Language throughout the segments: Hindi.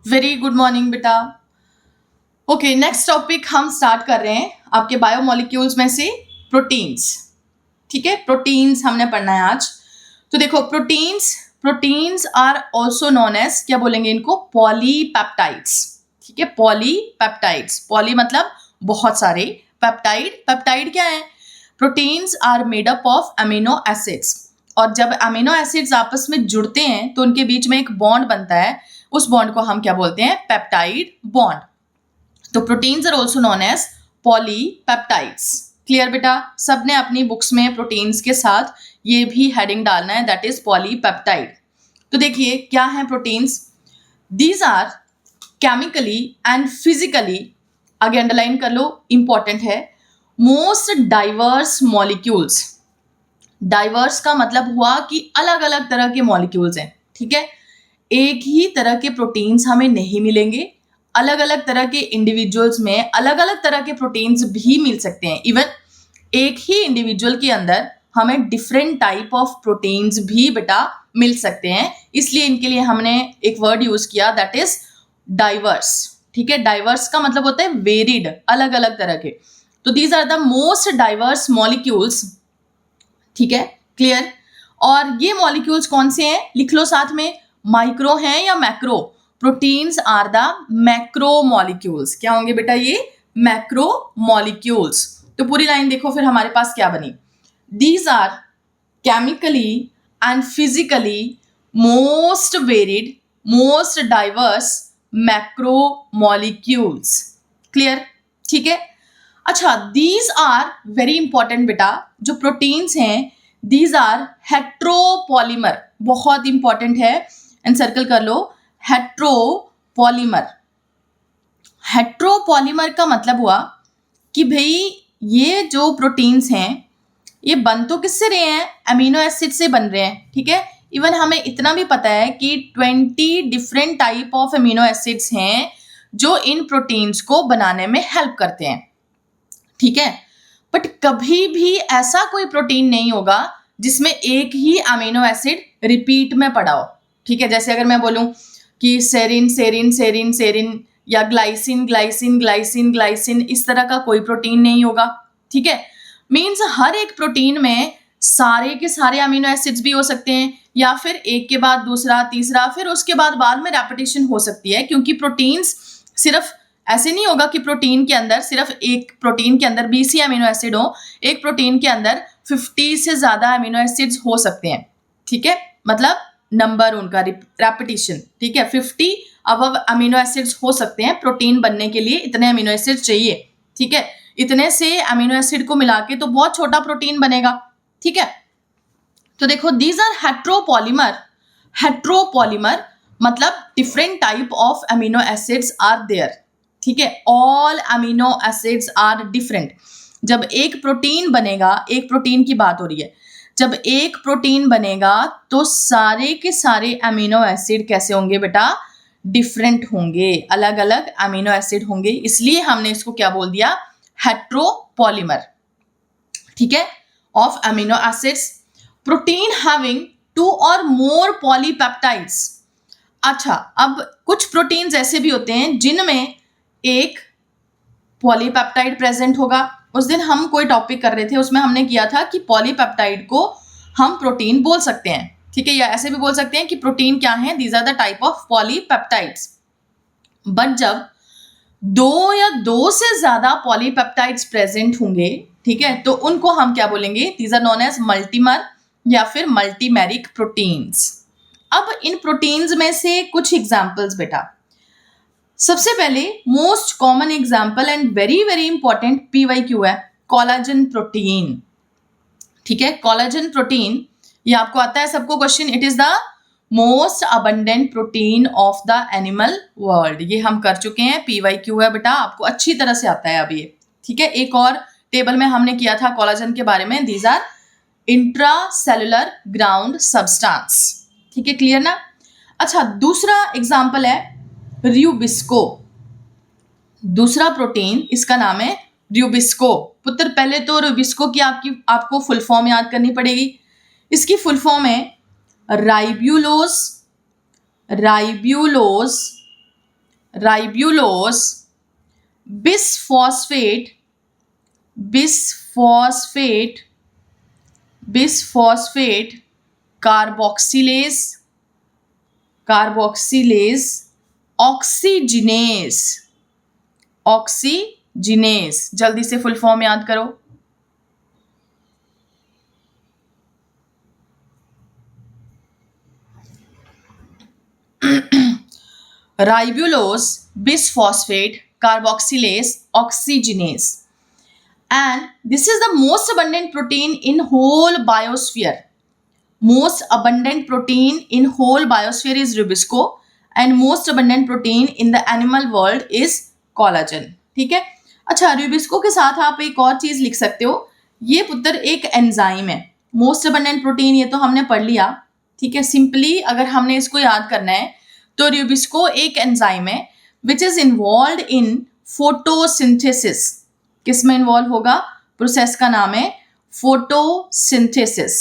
वेरी गुड मॉर्निंग बेटा। ओके, नेक्स्ट टॉपिक हम स्टार्ट कर रहे हैं आपके बायोमोलिक्यूल्स में से प्रोटीन्स। ठीक है, प्रोटीन्स हमने पढ़ना है आज। तो देखो, proteins are also known as, क्या बोलेंगे इनको, पॉलीपेप्टाइड्स। ठीक है, पॉलीपेप्टाइड्स, पॉली मतलब बहुत सारे, पेप्टाइड क्या है, proteins are made up of amino acids. और जब अमीनो एसिड्स आपस में जुड़ते हैं तो उनके बीच में एक बॉन्ड बनता है, उस बॉन्ड को हम क्या बोलते हैं, पेप्टाइड बॉन्ड। तो proteins are also known as polypeptides. Clear बेटा, सबने अपनी बुक्स में प्रोटीन्स के साथ ये भी हेडिंग डालना है, दैट इज पॉलीपेप्टाइड। तो देखिए क्या है proteins, these are chemically and physically, आगे अंडरलाइन कर लो, इंपॉर्टेंट है, मोस्ट डाइवर्स मॉलिक्यूल्स। डाइवर्स का मतलब हुआ कि अलग अलग तरह के मॉलिक्यूल्स हैं। ठीक है, एक ही तरह के प्रोटीन्स हमें नहीं मिलेंगे, अलग अलग तरह के इंडिविजुअल्स में अलग अलग तरह के प्रोटीन्स भी मिल सकते हैं। इवन एक ही इंडिविजुअल के अंदर हमें डिफरेंट टाइप ऑफ प्रोटीन्स भी बेटा मिल सकते हैं, इसलिए इनके लिए हमने एक वर्ड यूज किया, दैट इज डाइवर्स। ठीक है, डाइवर्स का मतलब होता है वेरिड, अलग अलग तरह के। तो these are the most diverse molecules. ठीक है, क्लियर। और ये मॉलिक्यूल्स कौन से हैं, लिख लो साथ में, माइक्रो हैं या macro. Proteins are the macro molecules. क्या होंगे बेटा ये, मैक्रो मॉलिक्यूल्स। तो पूरी लाइन देखो फिर हमारे पास क्या बनी, these are chemically and physically most varied, most diverse macro molecules. Clear, ठीक है। अच्छा, दीज आर वेरी इंपॉर्टेंट बेटा, जो प्रोटीन्स हैं दीज आर हेट्रोपॉलीमर, बहुत इंपॉर्टेंट है, एंड सर्कल कर लो, हेट्रोपॉलीमर। हेट्रोपॉलीमर का मतलब हुआ कि भाई ये जो प्रोटीन्स हैं ये बन तो किससे रहे हैं, अमीनो एसिड से बन रहे हैं। ठीक है, इवन हमें इतना भी पता है कि 20 different type of amino acids हैं जो इन प्रोटीन्स को बनाने में हेल्प करते हैं। ठीक है, बट कभी भी ऐसा कोई प्रोटीन नहीं होगा जिसमें एक ही अमीनो एसिड रिपीट में पड़ा हो। ठीक है, जैसे अगर मैं बोलूं कि सेरिन सेरिन सेरिन सेरिन या ग्लाइसिन ग्लाइसिन ग्लाइसिन ग्लाइसिन, इस तरह का कोई प्रोटीन नहीं होगा। ठीक है, मीन्स हर एक प्रोटीन में सारे के सारे अमीनो एसिड्स भी हो सकते हैं, या फिर एक के बाद दूसरा तीसरा, फिर उसके बाद में रेपिटेशन हो सकती है, क्योंकि प्रोटीन्स सिर्फ ऐसे नहीं होगा कि प्रोटीन के अंदर सिर्फ एक प्रोटीन के अंदर 20 ही अमीनो एसिड हो, एक प्रोटीन के अंदर 50 से ज्यादा अमीनो एसिड्स हो सकते हैं। ठीक है, मतलब नंबर उनका रेपिटेशन। ठीक है, 50 अब अमीनो एसिड्स हो सकते हैं, प्रोटीन बनने के लिए इतने अमीनो एसिड चाहिए। ठीक है, इतने से अमीनो एसिड को मिला के तो बहुत छोटा प्रोटीन बनेगा। ठीक है, तो देखो दीज आर हेट्रोपॉलीमर। हेट्रोपॉलीमर मतलब different type of amino acids are there. ठीक है, all amino acids are different. जब एक प्रोटीन बनेगा, एक प्रोटीन की बात हो रही है, जब एक प्रोटीन बनेगा तो सारे के सारे अमीनो एसिड कैसे होंगे बेटा, डिफरेंट होंगे, अलग अलग अमीनो एसिड होंगे, इसलिए हमने इसको क्या बोल दिया, हेट्रोपॉलीमर। ठीक है, of amino acids, protein having 2 or more polypeptides. अच्छा, अब कुछ प्रोटीन्स ऐसे भी होते हैं जिनमें एक पॉलीपेप्टाइड प्रेजेंट होगा। उस दिन हम कोई टॉपिक कर रहे थे, उसमें हमने किया था कि पॉलीपेप्टाइड को हम प्रोटीन बोल सकते हैं। ठीक है, या ऐसे भी बोल सकते हैं कि प्रोटीन क्या है, these are the type of polypeptides. But जब 2 या 2 से ज्यादा पॉलीपेप्टाइड्स प्रेजेंट होंगे, ठीक है, तो उनको हम क्या बोलेंगे, दीज आर नोन एज मल्टीमर या फिर मल्टीमेरिक प्रोटीन्स। अब इन प्रोटीन्स में से कुछ एग्जाम्पल्स बेटा, सबसे पहले most common example and very very important PYQ है, कोलाजन प्रोटीन। ठीक है, कोलाजन प्रोटीन, ये आपको आता है सबको question, it is the most abundant protein of the animal world. ये हम कर चुके हैं, PYQ है बेटा, आपको अच्छी तरह से आता है अब ये। ठीक है, एक और टेबल में हमने किया था कोलाजन के बारे में, these are intracellular ground substance. ठीक है, क्लियर ना। अच्छा, दूसरा एग्जाम्पल है र्यूबिस्को। दूसरा प्रोटीन, इसका नाम है र्यूबिस्को। पुत्र पहले तो र्यूबिस्को की आपको फुल फॉर्म याद करनी पड़ेगी। इसकी फुल फॉर्म है ribulose ribulose, bisphosphate, bisphosphate, bisphosphate, carboxylase, carboxylase, oxygenase, oxygenase, जल्दी से फुल फॉर्म याद करो। Ribulose, bisphosphate, carboxylase, oxygenase, and this is the most abundant protein in whole biosphere. Most abundant protein in whole biosphere is rubisco and most abundant protein in the animal world is collagen. ठीक है। अच्छा, rubisco के साथ आप एक और चीज लिख सकते हो, ये पुत्र एक एंजाइम है। मोस्ट अबंडेंट प्रोटीन ये तो हमने पढ़ लिया, ठीक है। सिंपली अगर हमने इसको याद करना है तो rubisco एक एंजाइम है which is involve in photosynthesis. किस में इन्वॉल्व होगा? प्रोसेस का नाम है फोटोसिंथेसिस,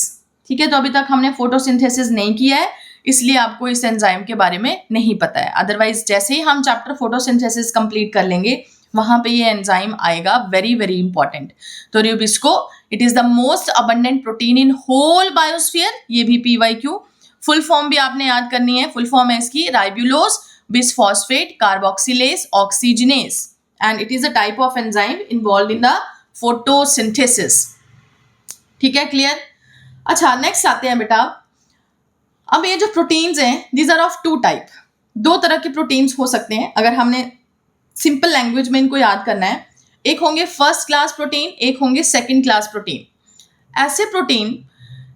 ठीक है। तो अभी तक हमने फोटोसिंथेसिस नहीं किया है, इसलिए आपको इस एंजाइम के बारे में नहीं पता है। अदरवाइज जैसे ही हम चैप्टर फोटोसिंथेसिस कंप्लीट कर लेंगे वहां पे ये एंजाइम आएगा, वेरी वेरी इंपॉर्टेंट। तो rubisco it is the most abundant protein in whole biosphere, ये भी PYQ। फुल फॉर्म भी आपने याद करनी है, फुल फॉर्म है इसकी ribulose, bisphosphate, carboxylase, oxygenase, and it is a type of enzyme involve in the photosynthesis. ठीक है, क्लियर? अच्छा, नेक्स्ट आते हैं बेटा। अब ये जो प्रोटीन्स हैं these are of two type, दो तरह के प्रोटीन्स हो सकते हैं अगर हमने सिंपल लैंग्वेज में इनको याद करना है। एक होंगे फर्स्ट क्लास प्रोटीन, एक होंगे सेकंड क्लास प्रोटीन। ऐसे प्रोटीन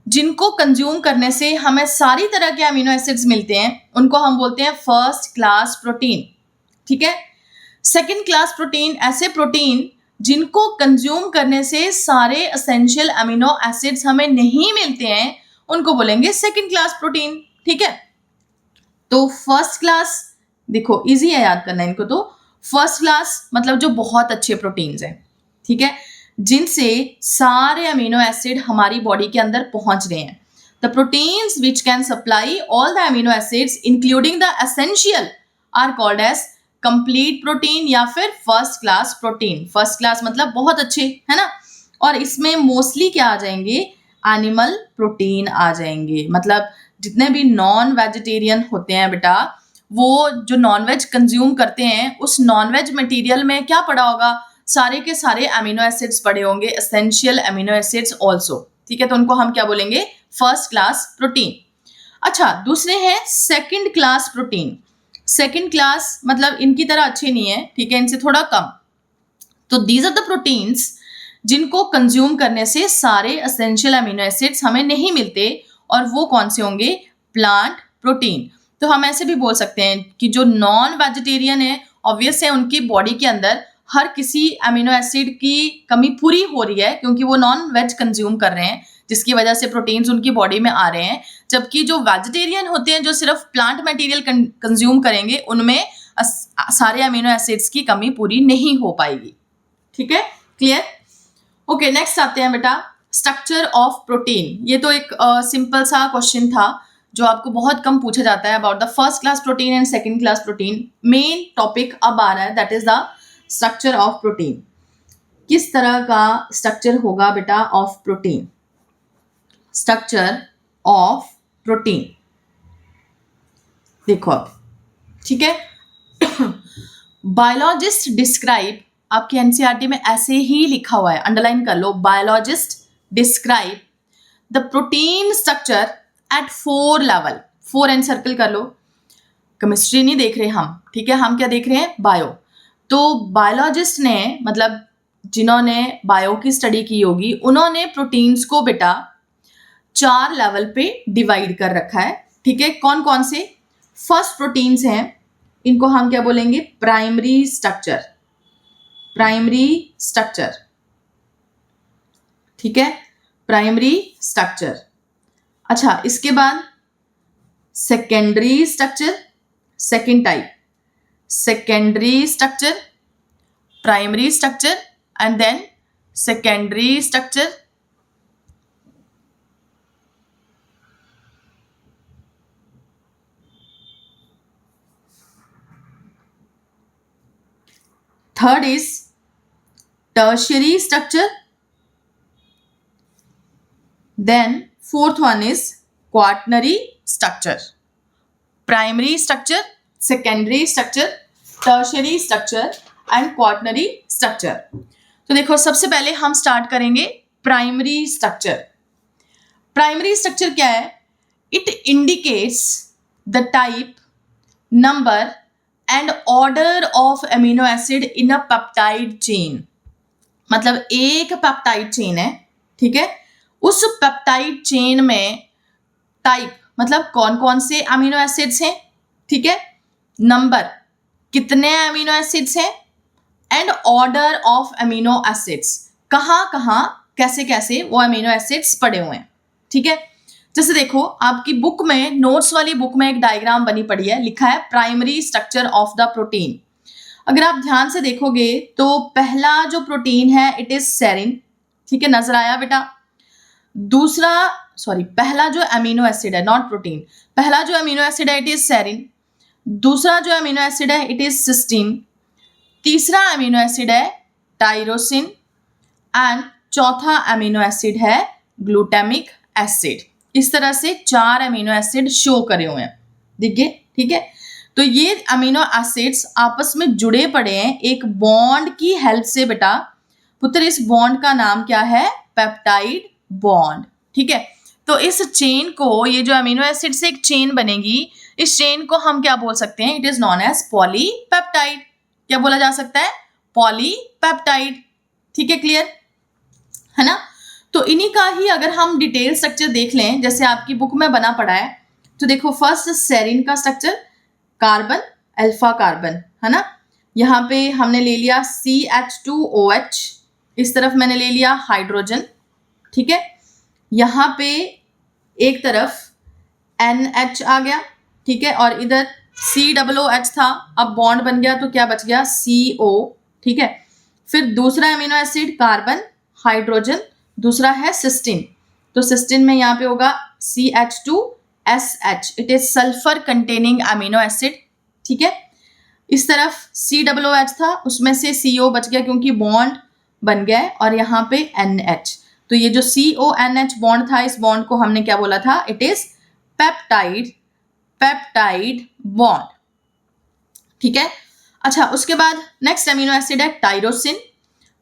जिनको कंज्यूम करने से हमें सारी तरह के अमीनो एसिड्स मिलते हैं उनको हम बोलते हैं फर्स्ट क्लास प्रोटीन, ठीक है। सेकंड क्लास प्रोटीन ऐसे प्रोटीन जिनको कंज्यूम करने से सारे एसेंशियल अमीनो एसिड्स हमें नहीं मिलते हैं उनको बोलेंगे सेकंड क्लास प्रोटीन, ठीक है। तो फर्स्ट क्लास, देखो इजी है याद करना इनको, तो फर्स्ट क्लास मतलब जो बहुत अच्छे प्रोटीन्स हैं, ठीक है, जिनसे सारे अमीनो एसिड हमारी बॉडी के अंदर पहुंच रहे हैं। The proteins which can supply all the amino acids including the essential are called as complete protein या फिर first class protein. First class मतलब बहुत अच्छे, है ना। और इसमें मोस्टली क्या आ जाएंगे? एनिमल प्रोटीन आ जाएंगे। मतलब जितने भी नॉन वेजिटेरियन होते हैं बेटा, वो जो नॉन वेज कंज्यूम करते हैं उस नॉन वेज मटेरियल में क्या पड़ा होगा? सारे के सारे अमीनो एसिड्स पड़े होंगे, एसेंशियल अमीनो एसिड्स ऑल्सो, ठीक है। तो उनको हम क्या बोलेंगे? First class protein. अच्छा, दूसरे हैं second class protein. Second class मतलब इनकी तरह अच्छे नहीं है, ठीक है, इनसे थोड़ा कम। तो दीज आर द प्रोटीन्स जिनको कंज्यूम करने से सारे एसेंशियल अमीनो एसिड्स हमें नहीं मिलते, और वो कौन से होंगे? Plant protein. तो हम ऐसे भी बोल सकते हैं कि जो नॉन वेजिटेरियन है, ऑब्वियस है उनकी बॉडी के अंदर हर किसी अमीनो एसिड की कमी पूरी हो रही है क्योंकि वो नॉन वेज कंज्यूम कर रहे हैं, जिसकी वजह से प्रोटीन्स उनकी बॉडी में आ रहे हैं। जबकि जो वेजिटेरियन होते हैं, जो सिर्फ प्लांट मटेरियल कंज्यूम करेंगे, उनमें सारे अमीनो एसिड्स की कमी पूरी नहीं हो पाएगी, ठीक है, क्लियर? ओके, नेक्स्ट आते हैं बेटा, स्ट्रक्चर ऑफ प्रोटीन। ये तो एक सिंपल सा क्वेश्चन था जो आपको बहुत कम पूछा जाता है about the first class protein and second class protein. Main topic अब आ रहा है, that is the structure of protein. किस तरह का स्ट्रक्चर होगा बेटा of protein? Structure of protein देखो अब, ठीक है। बायोलॉजिस्ट डिस्क्राइब, आपके एनसीईआरटी में ऐसे ही लिखा हुआ है, अंडरलाइन कर लो, biologist describe the protein structure at 4 level. 4 and circle कर लो। केमिस्ट्री नहीं देख रहे हम, ठीक है, हम क्या देख रहे हैं? बायो। तो बायोलॉजिस्ट ने, मतलब जिन्होंने बायो की स्टडी की होगी, उन्होंने प्रोटीन्स को बेटा 4 लेवल पे डिवाइड कर रखा है, ठीक है। कौन कौन से? फर्स्ट प्रोटीन्स हैं, इनको हम क्या बोलेंगे? प्राइमरी स्ट्रक्चर, प्राइमरी स्ट्रक्चर, ठीक है, प्राइमरी स्ट्रक्चर। अच्छा, इसके बाद secondary structure, second type, secondary structure, primary structure and then secondary structure. Third is tertiary structure, then fourth one is quaternary structure. Primary structure, secondary structure, tertiary structure and quaternary structure. तो देखो सबसे पहले हम स्टार्ट करेंगे प्राइमरी स्ट्रक्चर. प्राइमरी स्ट्रक्चर क्या है? It indicates the type, number and order of amino acid in a peptide chain. मतलब एक पेप्टाइड चेन है, ठीक है, उस पेप्टाइड चेन में टाइप मतलब कौन कौन से अमीनो एसिड्स हैं, ठीक है, नंबर कितने अमीनो एसिड्स हैं, and order of amino acids, कहाँ कहाँ कैसे कैसे वो अमीनो एसिड्स पड़े हुए हैं, ठीक है. जैसे देखो आपकी बुक में, नोट्स वाली बुक में एक डायग्राम बनी पड़ी है, लिखा है primary structure of the protein. अगर आप ध्यान से देखोगे तो पहला जो प्रोटीन है इट इज सेरिन, ठीक है, नजर आया बेटा. दूसरा पहला जो अमीनो एसिड है, नॉट प्रोटीन, पहला जो अमीनो एसिड है इट इज सेरिन. दूसरा जो अमीनो एसिड है इट इज सिस्टीन. तीसरा अमीनो एसिड है टायरोसिन एंड चौथा अमीनो एसिड है ग्लूटामिक एसिड. इस तरह से 4 अमीनो एसिड शो करे हुए हैं, देखिए, ठीक है. तो ये अमीनो एसिड्स आपस में जुड़े पड़े हैं एक बॉन्ड की हेल्प से बेटा. पुत्र इस बॉन्ड का नाम क्या है? पेप्टाइड बॉन्ड, ठीक है. तो इस चेन को, ये जो अमीनो एसिड से एक चेन बनेगी, इस चेन को हम क्या बोल सकते हैं? It is known as polypeptide. क्या बोला जा सकता है? पॉलीपेप्टाइड, ठीक है, क्लियर है ना. तो इन्हीं का ही अगर हम डिटेल स्ट्रक्चर देख लें, जैसे आपकी बुक में बना पड़ा है, तो देखो फर्स्ट सेरिन का स्ट्रक्चर, कार्बन, अल्फा कार्बन, है ना. यहाँ पे हमने ले लिया CH2OH, इस तरफ मैंने ले लिया हाइड्रोजन, ठीक है. यहाँ पे एक तरफ NH आ गया, ठीक है, और इधर COOH था, अब बॉन्ड बन गया तो क्या बच गया? CO, ठीक है. फिर दूसरा अमीनो एसिड कार्बन, हाइड्रोजन, दूसरा है सिस्टीन. तो सिस्टीन में यहाँ पे होगा CH2SH, it is sulphur containing amino acid, ठीक है. इस तरफ COOH था, उसमें से CO बच गया क्योंकि बॉन्ड बन गया है, और यहाँ पे NH. तो ये जो CONH बॉन्ड था, इस बॉन्ड को हमने क्या बोला था? इट इज पेप्टाइड बॉन्ड, ठीक है. अच्छा, उसके बाद नेक्स्ट अमीनो एसिड है टायरोसिन.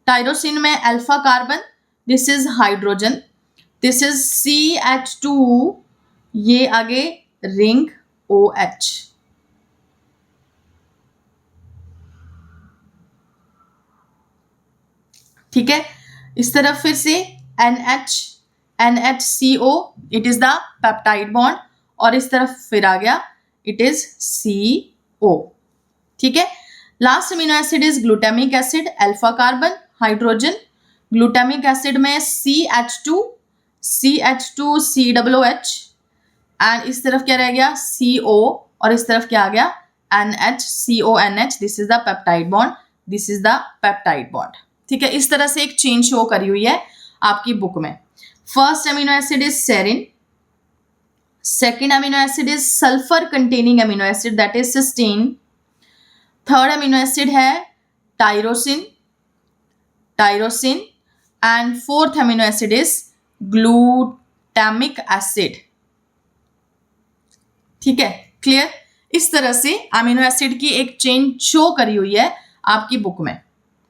टायरोसिन में alpha carbon, this is hydrogen, this is CH2, ये आगे रिंग OH, ठीक है. इस तरफ फिर से NHCO, it is the peptide bond, और इस तरफ फिर आ गया इट इज CO, ठीक है. Last amino acid is glutamic acid, alpha carbon, hydrogen, glutamic acid में CH2COOH, एंड इस तरफ क्या रह गया? CO, और इस तरफ क्या आ गया? NHCONH. This is the peptide bond, this is the peptide bond, ठीक है. इस तरह से एक चेन शो करी हुई है आपकी बुक में. First amino acid is serine, second amino acid is sulphur containing amino acid, that is cysteine. Third amino acid है tyrosine, and fourth amino acid is glutamic acid, ठीक है, क्लियर. इस तरह से अमीनो एसिड की एक चेन शो करी हुई है आपकी बुक में,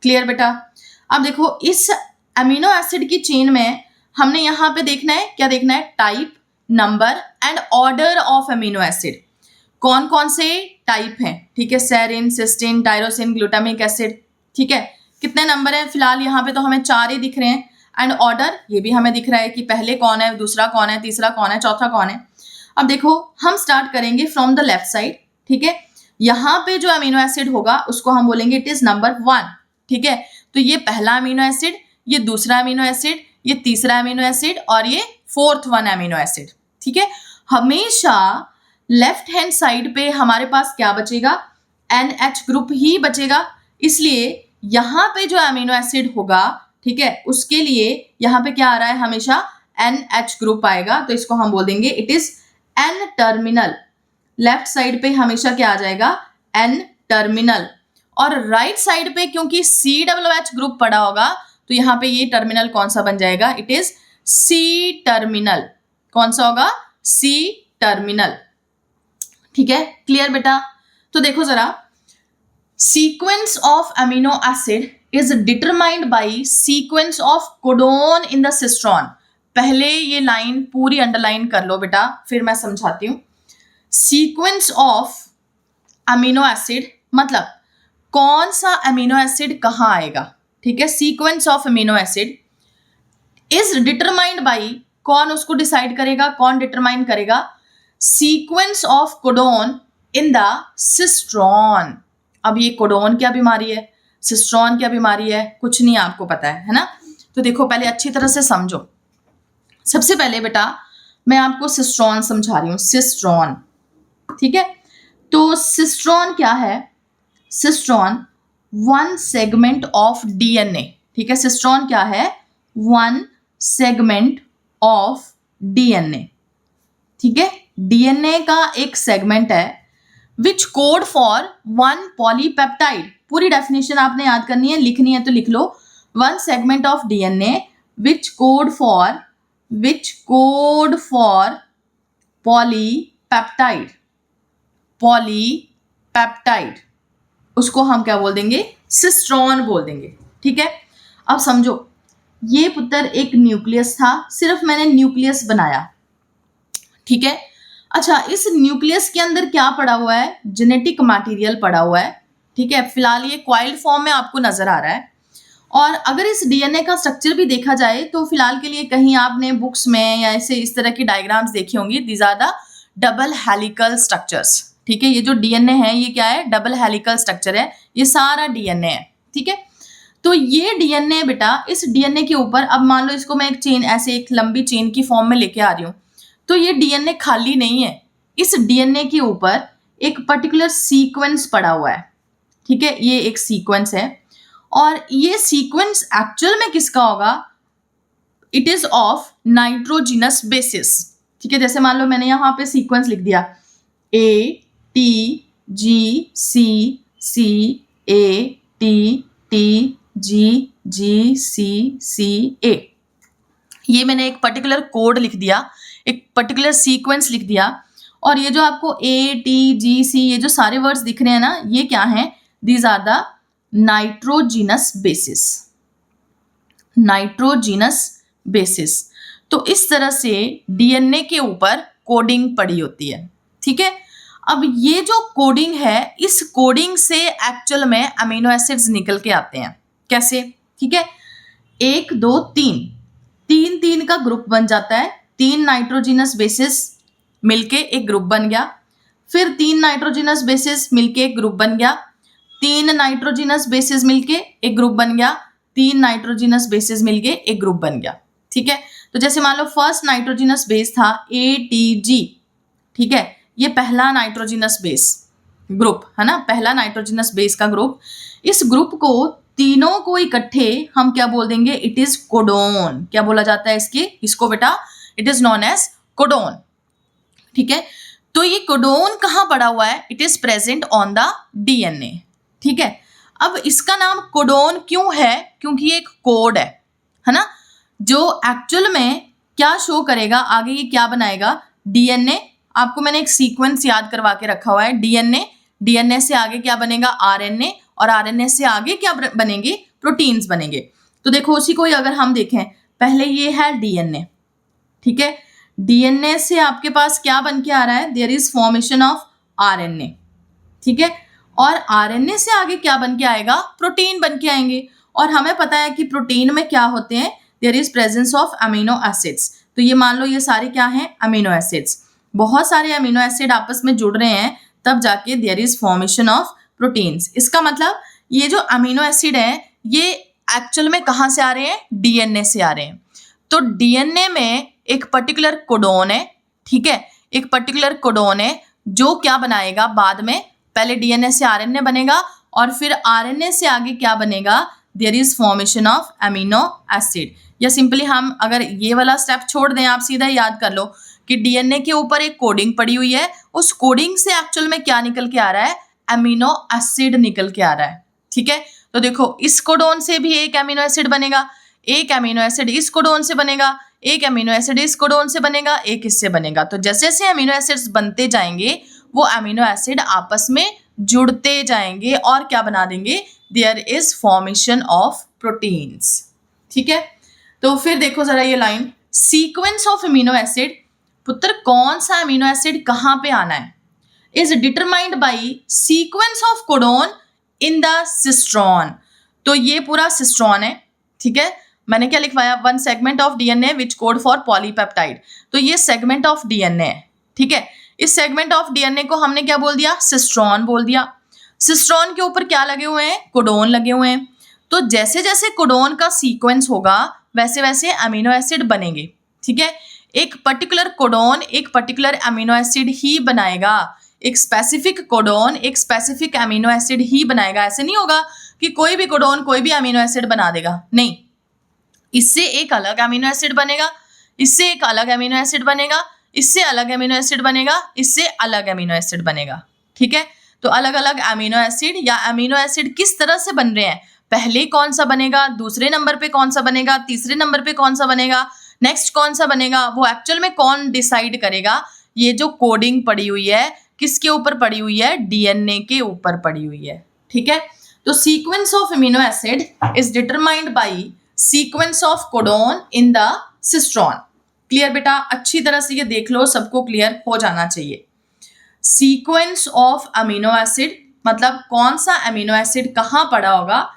क्लियर बेटा. अब देखो इस अमीनो एसिड की चेन में हमने यहाँ पे देखना है, क्या देखना है? Type, number and order of amino acid. कौन कौन से टाइप हैं, ठीक है, serine, cysteine, tyrosine, glutamic acid, ठीक है. कितने नंबर हैं? फिलहाल यहाँ पे तो हमें 4 ही दिख रहे हैं, एंड ऑर्डर ये भी हमें दिख रहा है कि पहले कौन है, दूसरा कौन है, तीसरा कौन है, चौथा कौन है. अब देखो हम स्टार्ट करेंगे फ्रॉम द लेफ्ट साइड, ठीक है. यहाँ पे जो अमीनो एसिड होगा उसको हम बोलेंगे इट इज नंबर 1, ठीक है. तो ये पहला अमीनो एसिड, ये दूसरा अमीनो एसिड, ये तीसरा अमीनो एसिड, और ये फोर्थ वन अमीनो एसिड, ठीक है. हमेशा लेफ्ट हैंड साइड पे हमारे पास क्या बचेगा? NH ग्रुप ही बचेगा. इसलिए यहाँ पे जो अमीनो एसिड होगा, ठीक है, उसके लिए यहाँ पे क्या आ रहा है? हमेशा NH ग्रुप आएगा, तो इसको हम बोल देंगे it is N terminal. Left side पे हमेशा क्या आ जाएगा? N terminal. और राइट साइड पे क्योंकि COOH ग्रुप पड़ा होगा तो यहाँ पे ये टर्मिनल कौन सा बन जाएगा, इट इज C टर्मिनल। कौन सा होगा, C टर्मिनल। ठीक है, क्लियर बेटा। तो देखो जरा, sequence of amino acid is determined by sequence of codon in the cistron. पहले ये लाइन पूरी अंडरलाइन कर लो बेटा, फिर मैं समझाती हूँ। सीक्वेंस ऑफ अमीनो एसिड मतलब कौन सा अमीनो एसिड कहाँ आएगा, ठीक है। Sequence of amino acid is determined by, कौन उसको डिसाइड करेगा, कौन डिटरमाइन करेगा, sequence of codon in the cistron. अब ये कोडोन क्या बीमारी है, सिस्ट्रॉन क्या बीमारी है, कुछ नहीं आपको पता है ना। तो देखो पहले अच्छी तरह से समझो। सबसे पहले बेटा मैं आपको सिस्ट्रॉन समझा रही हूँ, सिस्ट्रॉन, ठीक है। तो सिस्ट्रॉन क्या है, cistron one segment of DNA, ठीक है। सिस्ट्रॉन क्या है, वन सेगमेंट ऑफ DNA, ठीक है। DNA का एक सेगमेंट है which code for one polypeptide. पूरी डेफिनेशन आपने याद करनी है, लिखनी है तो लिख लो। One segment of DNA which code for polypeptide, polypeptide, उसको हम क्या बोल देंगे, सिस्ट्रॉन बोल देंगे, ठीक है। अब समझो, ये पुत्र एक न्यूक्लियस था, सिर्फ मैंने न्यूक्लियस बनाया, ठीक है। अच्छा, इस न्यूक्लियस के अंदर क्या पड़ा हुआ है, जेनेटिक मटेरियल पड़ा हुआ है, ठीक है। फिलहाल ये कॉइल्ड फॉर्म में आपको नजर आ रहा है। और अगर इस DNA का स्ट्रक्चर भी देखा जाए तो फिलहाल के लिए कहीं आपने बुक्स में या ऐसे इस तरह की डायग्राम्स देखी होंगी, these are the double helical structures, ठीक है। ये जो DNA है ये क्या है, डबल हेलिकल स्ट्रक्चर है, ये सारा DNA है, ठीक है। तो ये DNA बेटा, इस DNA के ऊपर अब मान लो इसको मैं एक चेन, ऐसे एक लंबी चेन की फॉर्म में लेके आ रही हूँ, तो ये DNA खाली नहीं है, इस DNA के ऊपर एक पर्टिकुलर सीक्वेंस पड़ा हुआ है, ठीक है। ये एक सीक्वेंस है और ये सीक्वेंस एक्चुअल में किसका होगा, it is of nitrogenous basis, ठीक है। जैसे मान लो मैंने यहाँ पे सीक्वेंस लिख दिया ATGCCATTGGCCA, ये मैंने एक पर्टिकुलर कोड लिख दिया, एक पर्टिकुलर सीक्वेंस लिख दिया। और ये जो आपको ATGC ये जो सारे वर्ड्स दिख रहे हैं ना, ये क्या हैं, these are the nitrogenous bases, nitrogenous bases. तो इस तरह से DNA के ऊपर कोडिंग पड़ी होती है, ठीक है। अब ये जो कोडिंग है, इस कोडिंग से एक्चुअल में अमीनो एसिड्स निकल के आते हैं, कैसे, ठीक है। 1 2 3 3 का ग्रुप बन जाता है, 3 नाइट्रोजिनस बेसिस मिलके एक ग्रुप बन गया, फिर 3 नाइट्रोजिनस बेसिस मिलके एक ग्रुप बन गया, 3 नाइट्रोजिनस बेसिस मिलके एक ग्रुप बन गया, 3 नाइट्रोजिनस बेसिस मिलके एक ग्रुप बन गया, ठीक है। तो जैसे मान लो फर्स्ट नाइट्रोजिनस बेस था ATG, ठीक है, ये पहला नाइट्रोजिनस बेस ग्रुप है ना, पहला नाइट्रोजिनस बेस का ग्रुप। इस ग्रुप को तीनों को इकट्ठे हम क्या बोल देंगे, इट इज कोडोन। क्या बोला जाता है इसको बेटा, it is known as codon, ठीक है। तो ये कोडोन कहाँ पड़ा हुआ है, it is present on the DNA, ठीक है। अब इसका नाम कोडोन क्यों है, क्योंकि ये एक कोड है ना, जो एक्चुअल में क्या शो करेगा, आगे ये क्या बनाएगा, DNA। आपको मैंने एक सीक्वेंस याद करवा के रखा हुआ है, DNA से आगे क्या बनेगा, RNA, और RNA से आगे क्या बनेंगे, प्रोटीन्स बनेंगे। तो देखो उसी को ही अगर हम देखें, पहले ये है DNA, ठीक है। DNA से आपके पास क्या बन के आ रहा है, there is formation of RNA, ठीक है। और RNA से आगे क्या बन के आएगा, प्रोटीन बन के आएंगे। और हमें पता है कि प्रोटीन में क्या होते हैं, there is presence of amino acids. तो ये मान लो ये सारे क्या हैं, अमीनो एसिड्स। बहुत सारे अमीनो एसिड आपस में जुड़ रहे हैं, तब जाके there is formation of proteins. इसका मतलब ये जो अमीनो एसिड है ये एक्चुअल में कहाँ से आ रहे हैं, DNA से आ रहे हैं। तो DNA में एक पर्टिकुलर कोडोन है, ठीक है, एक पर्टिकुलर कोडोन है जो क्या बनाएगा बाद में, पहले DNA से RNA बनेगा और फिर RNA से आगे क्या बनेगा, there is formation of amino acid. या सिंपली हम अगर ये वाला स्टेप छोड़ दें, आप सीधा याद कर लो कि DNA के ऊपर एक कोडिंग पड़ी हुई है, उस कोडिंग से एक्चुअल में क्या निकल के आ रहा है, अमीनो एसिड निकल के आ रहा है, ठीक है। तो देखो इस कोडोन से भी एक अमीनो एसिड बनेगा, एक अमीनो एसिड इस कोडोन से बनेगा, एक अमीनो एसिड इस कोडोन से बनेगा, एक इससे बनेगा। तो जैसे जैसे अमीनो एसिड्स बनते जाएंगे वो अमीनो एसिड आपस में जुड़ते जाएंगे और क्या बना देंगे, there is formation of proteins, ठीक है। तो फिर देखो जरा ये line, sequence of amino acid, पुत्र कौन सा अमीनो एसिड कहाँ पे आना है, is determined by sequence of codon in the cistron. तो ये पूरा सिस्ट्रॉन है, ठीक है। मैंने क्या लिखवाया, one segment of DNA which code for polypeptide. तो ये सेगमेंट ऑफ डीएनए है, ठीक है। इस सेगमेंट ऑफ डीएनए को हमने क्या बोल दिया, सिस्ट्रॉन बोल दिया। सिस्ट्रॉन के ऊपर क्या लगे हुए हैं, कोडोन लगे हुए हैं। तो जैसे जैसे कोडोन का सीक्वेंस होगा वैसे वैसे अमीनो एसिड बनेंगे, ठीक है। एक पर्टिकुलर कोडोन एक पर्टिकुलर अमीनो एसिड ही बनाएगा, एक स्पेसिफिक कोडोन एक स्पेसिफिक अमीनो एसिड ही बनाएगा। ऐसे नहीं होगा कि कोई भी कोडोन कोई भी अमीनो एसिड बना देगा, नहीं, इससे एक अलग अमीनो एसिड बनेगा, इससे एक अलग अमीनो एसिड बनेगा, इससे अलग अमीनो एसिड बनेगा, इससे अलग अमीनो एसिड बनेगा, ठीक है। तो अलग अलग अमीनो एसिड या अमीनो एसिड किस तरह से बन रहे हैं, पहले कौन सा बनेगा, दूसरे नंबर पे कौन सा बनेगा, तीसरे नंबर पे कौन सा बनेगा, नेक्स्ट कौन सा बनेगा, वो एक्चुअल में कौन डिसाइड करेगा। ये जो कोडिंग पड़ी हुई है किसके ऊपर पड़ी हुई है, डीएनए के ऊपर पड़ी हुई है, ठीक है। तो sequence of amino acid is determined by sequence of codon in the cistron. Clear बेटा, अच्छी तरह से ये देख लो, सबको क्लियर हो जाना चाहिए। सीक्वेंस ऑफ अमीनो एसिड मतलब कौन सा अमीनो एसिड कहाँ पड़ा होगा,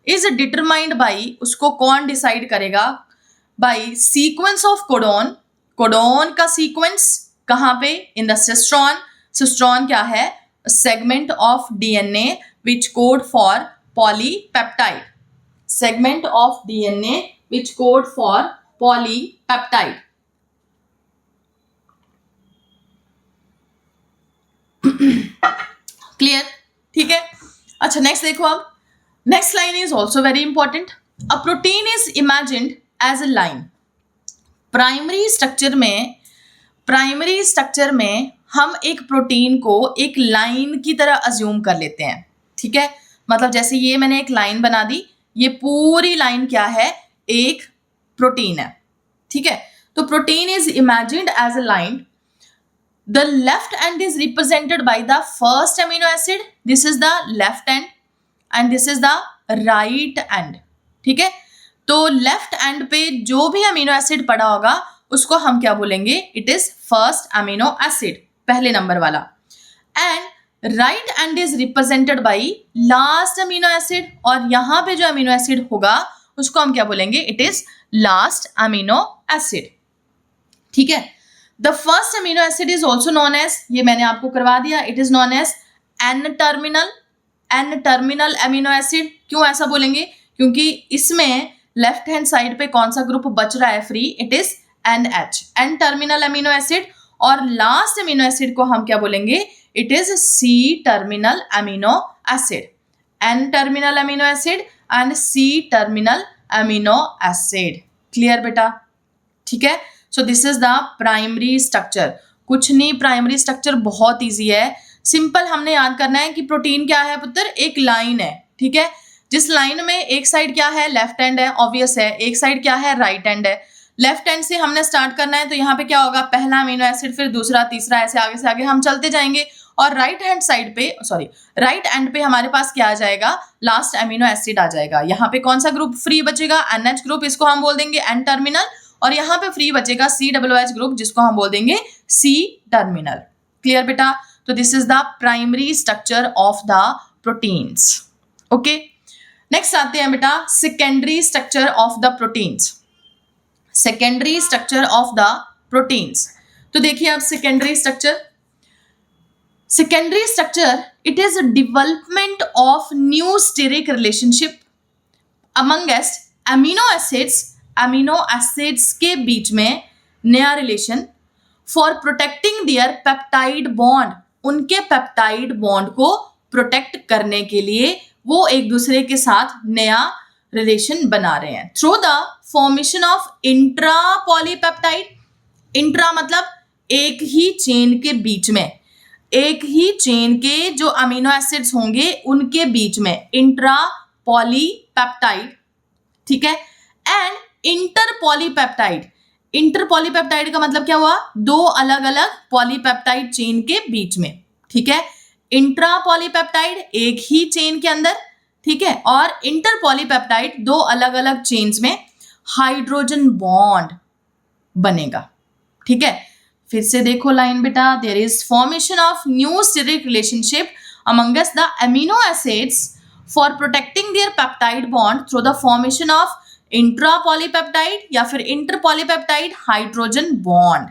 इज डिटरमाइंड बाई, उसको कौन डिसाइड करेगा, by sequence of codon, codon का सीक्वेंस कहाँ पे, इन द सिस्ट्रॉन। सिस्ट्रॉन क्या है, segment of DNA which code for polypeptide, segment of DNA which code for polypeptide. Clear, ठीक है। अच्छा नेक्स्ट देखो, अब next line is also very important. A protein is imagined as a line. Primary structure में हम एक प्रोटीन को एक लाइन की तरह अज्यूम कर लेते हैं, ठीक है। मतलब जैसे ये मैंने एक लाइन बना दी, ये पूरी लाइन क्या है, एक प्रोटीन है, ठीक है। तो protein is imagined as a line. The left end is represented by the first amino acid. This is the left end and this is the right end. ठीक है, तो लेफ्ट एंड पे जो भी अमीनो एसिड पड़ा होगा उसको हम क्या बोलेंगे, it is first amino acid, पहले नंबर वाला। And right and is represented by last amino acid, और यहाँ पे जो अमीनो एसिड होगा उसको हम क्या बोलेंगे, it is last amino acid, ठीक है। The first amino acid is also known as, ये मैंने आपको करवा दिया, it is known as N-terminal amino acid। क्यों ऐसा बोलेंगे, क्योंकि इसमें लेफ्ट हैंड साइड पे कौन सा ग्रुप बच रहा है free, it is NH, N-terminal amino acid। और लास्ट अमीनो एसिड को हम क्या बोलेंगे, it is C-terminal amino acid, N-terminal amino acid and C-terminal amino acid। Clear बेटा, ठीक है। So this is the primary structure. कुछ नहीं, प्राइमरी स्ट्रक्चर बहुत इजी है, सिंपल हमने याद करना है कि प्रोटीन क्या है पुत्र, एक लाइन है, ठीक है। जिस लाइन में एक साइड क्या है, लेफ्ट हैंड है, ऑब्वियस है, एक साइड क्या है, राइट हैंड है। लेफ्ट हैंड से हमने स्टार्ट करना है, तो यहाँ पे क्या होगा, पहला अमीनो एसिड, फिर दूसरा, तीसरा, ऐसे आगे से आगे हम चलते जाएंगे। और राइट हैंड साइड पे, सॉरी राइट एंड पे हमारे पास क्या आ जाएगा, लास्ट अमीनो एसिड आ जाएगा। यहाँ पे कौन सा ग्रुप फ्री बचेगा, NH ग्रुप, इसको हम बोल देंगे N टर्मिनल। और यहाँ पे फ्री बचेगा COOH ग्रुप, जिसको हम बोल देंगे C टर्मिनल। क्लियर बेटा, तो this is the primary structure of the proteins. Okay, next आते हैं बेटा secondary structure of the proteins. Secondary structure of the proteins, तो देखिए अब secondary structure, it is development of new steric relationship amongst amino acids के बीच में नया relation for protecting their peptide bond, उनके पेप्टाइड बॉन्ड को प्रोटेक्ट करने के लिए वो एक दूसरे के साथ नया रिलेशन बना रहे हैं through the formation of intra polypeptide. Intra मतलब एक ही चेन के बीच में, एक ही चेन के जो अमीनो एसिड्स होंगे उनके बीच में इंट्रा पॉलीपेप्टाइड, ठीक है, and inter polypeptide. Inter polypeptide का मतलब क्या हुआ, दो अलग अलग पॉलीपेप्टाइड चेन के बीच में, ठीक है। इंट्रा पॉलीपेप्टाइड एक ही चेन के अंदर, ठीक है, और इंटर पॉलीपेप्टाइड दो अलग अलग चेन्स में हाइड्रोजन बॉन्ड बनेगा, ठीक है। फिर से देखो लाइन बेटा, there is formation of new steric relationship amongst the amino acids for protecting their peptide bond through the formation of intra polypeptide या फिर inter polypeptide hydrogen bond.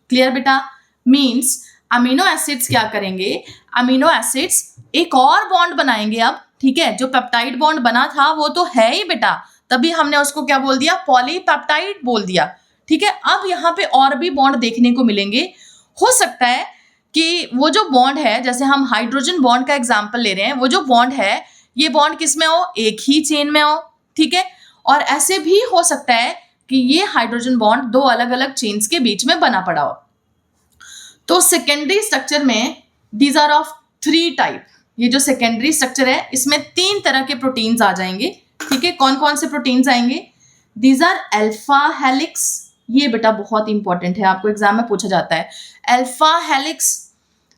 Clear बेटा, मीन्स अमीनो एसिड्स क्या करेंगे, अमीनो एसिड्स एक और बॉन्ड बनाएंगे अब, ठीक है। जो पेप्टाइड बॉन्ड बना था वो तो है ही बेटा, तभी हमने उसको क्या बोल दिया, पॉलीपेप्टाइड बोल दिया, ठीक है। अब यहाँ पे और भी बॉन्ड देखने को मिलेंगे। हो सकता है कि वो जो बॉन्ड है, जैसे हम हाइड्रोजन बॉन्ड का एग्जांपल ले रहे हैं, वो जो बॉन्ड है ये बॉन्ड किस में हो, एक ही चेन में हो, ठीक है। और ऐसे भी हो सकता है कि ये हाइड्रोजन बॉन्ड दो अलग अलग चेन्स के बीच में बना पड़ा हो। तो सेकेंडरी स्ट्रक्चर में दीज आर ऑफ 3 टाइप। ये जो सेकेंडरी स्ट्रक्चर है इसमें 3 तरह के प्रोटीन्स आ जाएंगे, ठीक है। कौन कौन से प्रोटीन्स आएंगे, दीज आर अल्फा हेलिक्स। ये बेटा बहुत इंपॉर्टेंट है, आपको एग्जाम में पूछा जाता है, अल्फा हेलिक्स।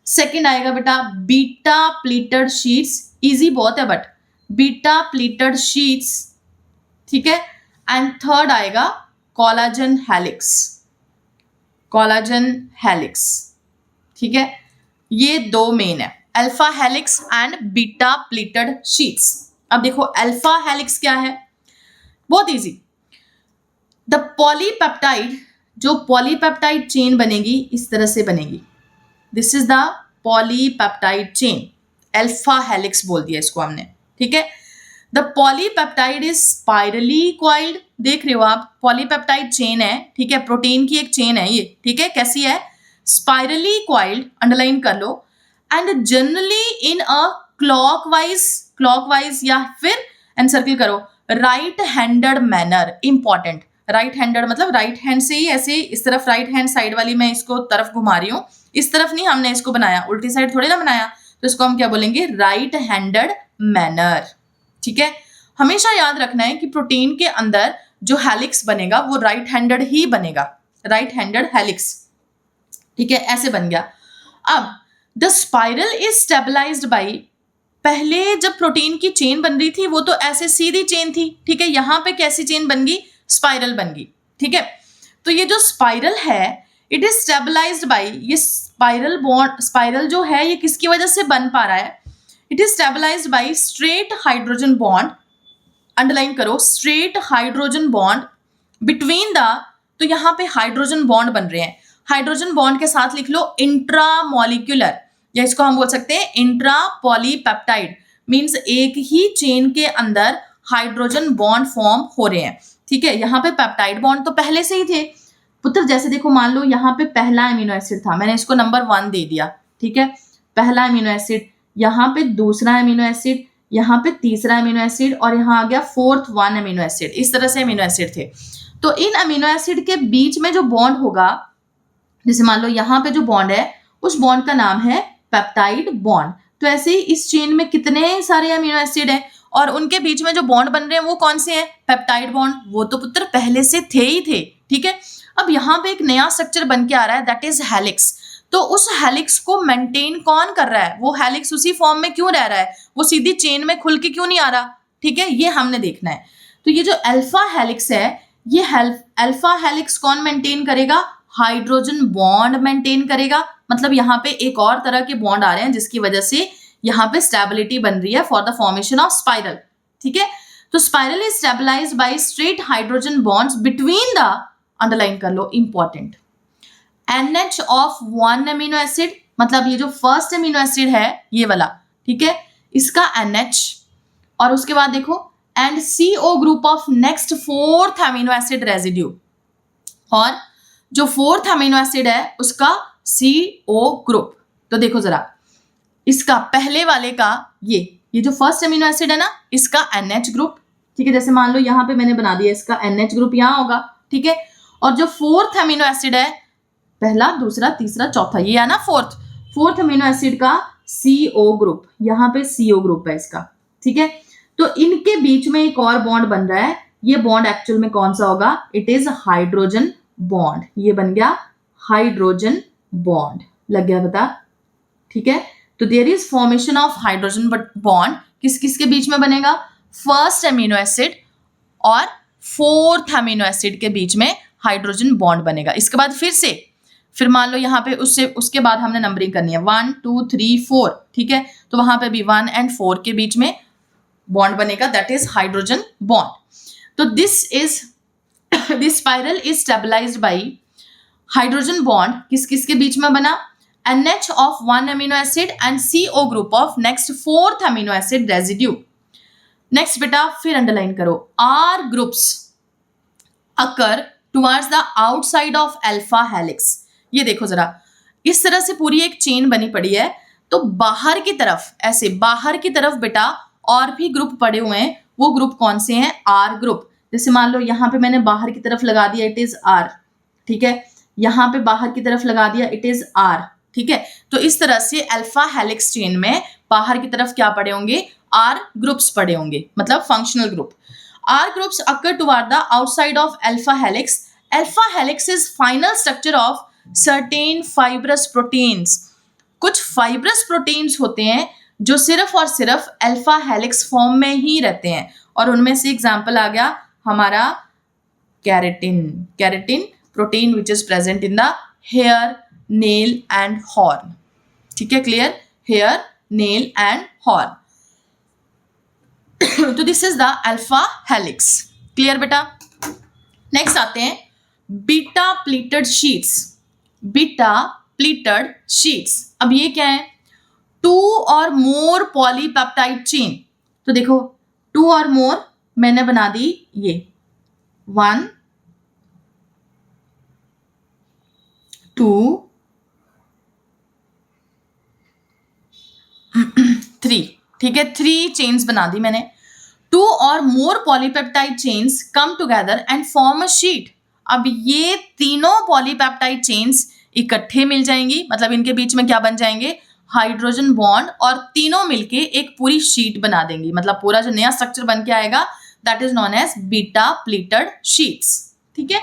सेकंड आएगा बेटा बीटा प्लीटेड शीट्स, इजी बहुत है बट बीटा प्लीटेड शीट्स, ठीक है। एंड थर्ड आएगा कोलाजन हेलिक्स, कोलाजन हेलिक्स, ठीक है। ये दो मेन है, alpha helix and beta pleated sheets. अब देखो अल्फा हेलिक्स क्या है, बहुत इजी। द पॉलीपेप्टाइड, जो पॉलीपेप्टाइड चेन बनेगी इस तरह से बनेगी, this is the polypeptide chain, alpha helix बोल दिया इसको हमने, ठीक है। The polypeptide is spirally coiled, देख रहे हो आप, पॉलीपेप्टाइड चेन है, ठीक है, प्रोटीन की एक चेन है ये, ठीक है। कैसी है, स्पाइरली कॉइल्ड, अंडरलाइन कर लो, and generally in a clockwise, clockwise या फिर एनसर्कल करो, right handed manner. Important, right handed मतलब राइट हैंड से ही ऐसे इस तरफ, राइट हैंड साइड वाली मैं इसको तरफ घुमा रही हूँ, इस तरफ नहीं हमने इसको बनाया, उल्टी साइड थोड़ी ना बनाया, तो इसको हम क्या बोलेंगे, राइट हैंडेड मैनर, ठीक है। हमेशा याद रखना है कि प्रोटीन के अंदर जो हेलिक्स बनेगा वो राइट हैंडेड ही बनेगा, राइट हैंडेड हेलिक्स, ठीक है, ऐसे बन गया। अब the spiral is stabilised by, पहले जब प्रोटीन की चेन बन रही थी वो तो ऐसे सीधी चेन थी, ठीक है, यहाँ पे कैसी चेन बन गई, स्पाइरल बन गई, ठीक है। तो ये जो स्पाइरल है इट इज स्टेबलाइज्ड बाय, ये स्पाइरल बॉन्ड, स्पाइरल जो है ये किसकी वजह से बन पा रहा है, it is stabilised by straight hydrogen bond, underline करो, straight hydrogen bond between the, तो यहाँ पे हाइड्रोजन बॉन्ड बन रहे हैं, हाइड्रोजन बॉन्ड के साथ लिख लो इंट्रा मॉलिक्यूलर, या इसको हम बोल सकते हैं इंट्रा पॉलीपेप्टाइड, मीन्स एक ही चेन के अंदर हाइड्रोजन बॉन्ड फॉर्म हो रहे हैं, ठीक है। यहाँ पे पेप्टाइड बॉन्ड तो पहले से ही थे पुत्र, जैसे देखो मान लो यहाँ पे पहला अमीनो एसिड था, मैंने इसको नंबर 1 दे दिया, ठीक है, पहला अमीनो एसिड, यहाँ पे दूसरा अमीनो एसिड, यहाँ पे तीसरा अमीनो एसिड, और यहाँ आ गया 4th 1 अमीनो एसिड, इस तरह से अमीनो एसिड थे। तो इन अमीनो एसिड के बीच में जो बॉन्ड होगा, जैसे मान लो यहाँ पे जो बॉन्ड है उस बॉन्ड का नाम है पेप्टाइड बॉन्ड। तो ऐसे ही इस चेन में कितने सारे अमीनो एसिड हैं और उनके बीच में जो बॉन्ड बन रहे हैं वो कौन से हैं, पेप्टाइड बॉन्ड, वो तो पुत्र पहले से थे ही थे, ठीक है। अब यहाँ पे एक नया स्ट्रक्चर बन के आ रहा है, दैट इज हेलिक्स। तो उस हेलिक्स को मेंटेन कौन कर रहा है, वो हेलिक्स उसी फॉर्म में क्यों रह रहा है, वो सीधी चेन में खुल के क्यों नहीं आ रहा, ठीक है, ये हमने देखना है। तो ये जो अल्फा हेलिक्स है, ये अल्फा हेलिक्स कौन मेंटेन करेगा, हाइड्रोजन बॉन्ड मेंटेन करेगा, मतलब यहाँ पे एक और तरह के बॉन्ड आ रहे हैं जिसकी वजह से यहाँ पे स्टेबिलिटी बन रही है for the formation of spiral, ठीक है। तो spiral is stabilised by straight hydrogen bonds between the, underline कर लो, important, NH of 1 amino acid, मतलब ये जो फर्स्ट अमीनो एसिड है ये वाला, ठीक है, इसका NH, और उसके बाद देखो and CO group of next 4th amino acid residue, और जो 4th अमीनो एसिड है उसका CO ग्रुप। तो देखो जरा इसका पहले वाले का ये जो फर्स्ट अमीनो एसिड है ना इसका NH ग्रुप, ठीक है, जैसे मान लो यहाँ पे मैंने बना दिया इसका NH ग्रुप यहाँ होगा, ठीक है। और जो 4th अमीनो एसिड है, पहला दूसरा तीसरा चौथा, ये है ना फोर्थ अमीनो एसिड का CO ग्रुप, यहाँ पे CO ग्रुप है इसका, ठीक है। तो इनके बीच में एक और बॉन्ड बन रहा है, ये बॉन्ड एक्चुअल में कौन सा होगा? It is hydrogen bond. ये बन गया हाइड्रोजन बॉन्ड, लग गया पता, ठीक है। तो there is formation of hydrogen bond, किस किस के बीच में बनेगा? फर्स्ट अमीनो एसिड और फोर्थ अमीनो एसिड के बीच में हाइड्रोजन बॉन्ड बनेगा। इसके बाद फिर मान लो यहाँ पे उसके बाद हमने नंबरिंग करनी है 1 2 3 4, ठीक है। तो वहां पे भी 1 और 4 के बीच में बॉन्ड बनेगा, दैट इज हाइड्रोजन बॉन्ड। तो this spiral is stabilised by hydrogen bond, किस किस के बीच में बना? NH of one amino acid and CO group of next fourth amino acid residue. Next बेटा फिर अंडरलाइन करो, R groups occur towards the outside of alpha helix. ये देखो जरा, इस तरह से पूरी एक चेन बनी पड़ी है, तो बाहर की तरफ, ऐसे बाहर की तरफ बेटा और भी ग्रुप पड़े हुए हैं। वो ग्रुप कौन से हैं? R group. जैसे मान लो यहाँ पे मैंने बाहर की तरफ लगा दिया, इट इज R, ठीक है। यहाँ पे बाहर की तरफ लगा दिया, इट इज R, ठीक है। तो इस तरह से अल्फा हेलिक्स चेन में बाहर की तरफ क्या पड़े होंगे? R ग्रुप्स पड़े होंगे, मतलब functional group. R groups occur toward the outside of alpha helix. Alpha helix is final structure of certain fibrous proteins. कुछ फाइब्रस प्रोटीन्स होते हैं जो सिर्फ और सिर्फ अल्फा हेलिक्स फॉर्म में ही रहते हैं, और उनमें से एग्जांपल आ गया हमारा keratin protein which is present in the hair, nail and horn, ठीक है, clear? Hair, nail and horn. तो this is the alpha helix, clear बेटा? नेक्स्ट आते हैं beta pleated sheets. Beta pleated sheets, अब ये क्या है? 2 और मोर पॉलीपेप्टाइड चेन। तो देखो 2 और मोर मैंने बना दी, ये 1 2 3, ठीक है, 3 चेन्स बना दी मैंने। 2 or more polypeptide chains come together and form a sheet. अब ये तीनों पॉलीपेप्टाइड चेन्स इकट्ठे मिल जाएंगी, मतलब इनके बीच में क्या बन जाएंगे? हाइड्रोजन बॉन्ड, और तीनों मिलके एक पूरी शीट बना देंगी, मतलब पूरा जो नया स्ट्रक्चर बन के आएगा that is known as beta pleated sheets, ठीक है।